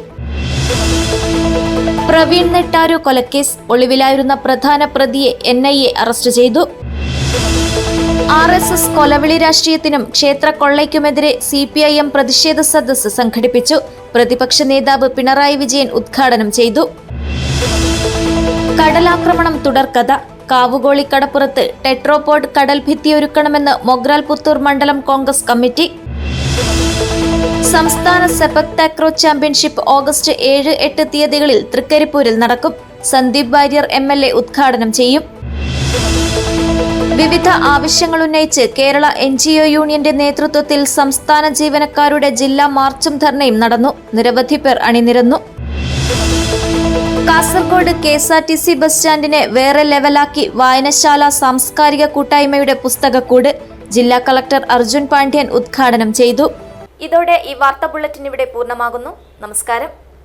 പ്രവീൺ നെട്ടാരു കൊലക്കേസ് ഒളിവിലായിരുന്ന പ്രധാന പ്രതിയെ NIA അറസ്റ്റ് ചെയ്തു. RSS കൊലവിളി രാഷ്ട്രീയത്തിനും ക്ഷേത്ര കൊള്ളയ്ക്കുമെതിരെ CPIM പ്രതിഷേധ സദസ്സ് സംഘടിപ്പിച്ചു. പ്രതിപക്ഷ നേതാവ് പിണറായി വിജയൻ ഉദ്ഘാടനം ചെയ്തു. കടലാക്രമണം തുടർക്കഥ. കാവുകോളി കടപ്പുറത്ത് ടെട്രോപോഡ് കടൽ ഭിത്തിയൊരുക്കണമെന്ന് മൊഗ്രാൽ പുത്തൂർ മണ്ഡലം കോൺഗ്രസ് കമ്മിറ്റി. സംസ്ഥാന സെപക് താക്രോ ചാമ്പ്യൻഷിപ്പ് ഓഗസ്റ്റ് 7-8 തീയതികളിൽ തൃക്കരിപ്പൂരിൽ നടക്കും. സന്ദീപ് വാര്യർ MLA ഉദ്ഘാടനം ചെയ്യും. വിവിധ ആവശ്യങ്ങളുന്നയിച്ച് കേരള NGO യൂണിയന്റെ നേതൃത്വത്തിൽ സംസ്ഥാന ജീവനക്കാരുടെ ജില്ലാ മാർച്ചും ധർണയും നടന്നു. നിരവധി പേർ അണിനിരന്നു. കാസർഗോഡ് KSRTC ബസ് സ്റ്റാൻഡിനെ വേറെ ലെവലാക്കി വായനശാല സാംസ്കാരിക കൂട്ടായ്മയുടെ പുസ്തകക്കൂട് ജില്ലാ കളക്ടർ അർജുൻ പാണ്ഡ്യൻ ഉദ്ഘാടനം ചെയ്തു. ഇതോടെ ഈ വാർത്താ ബുള്ളറ്റിൻ ഇവിടെ പൂർണ്ണമാകുന്നു. നമസ്കാരം.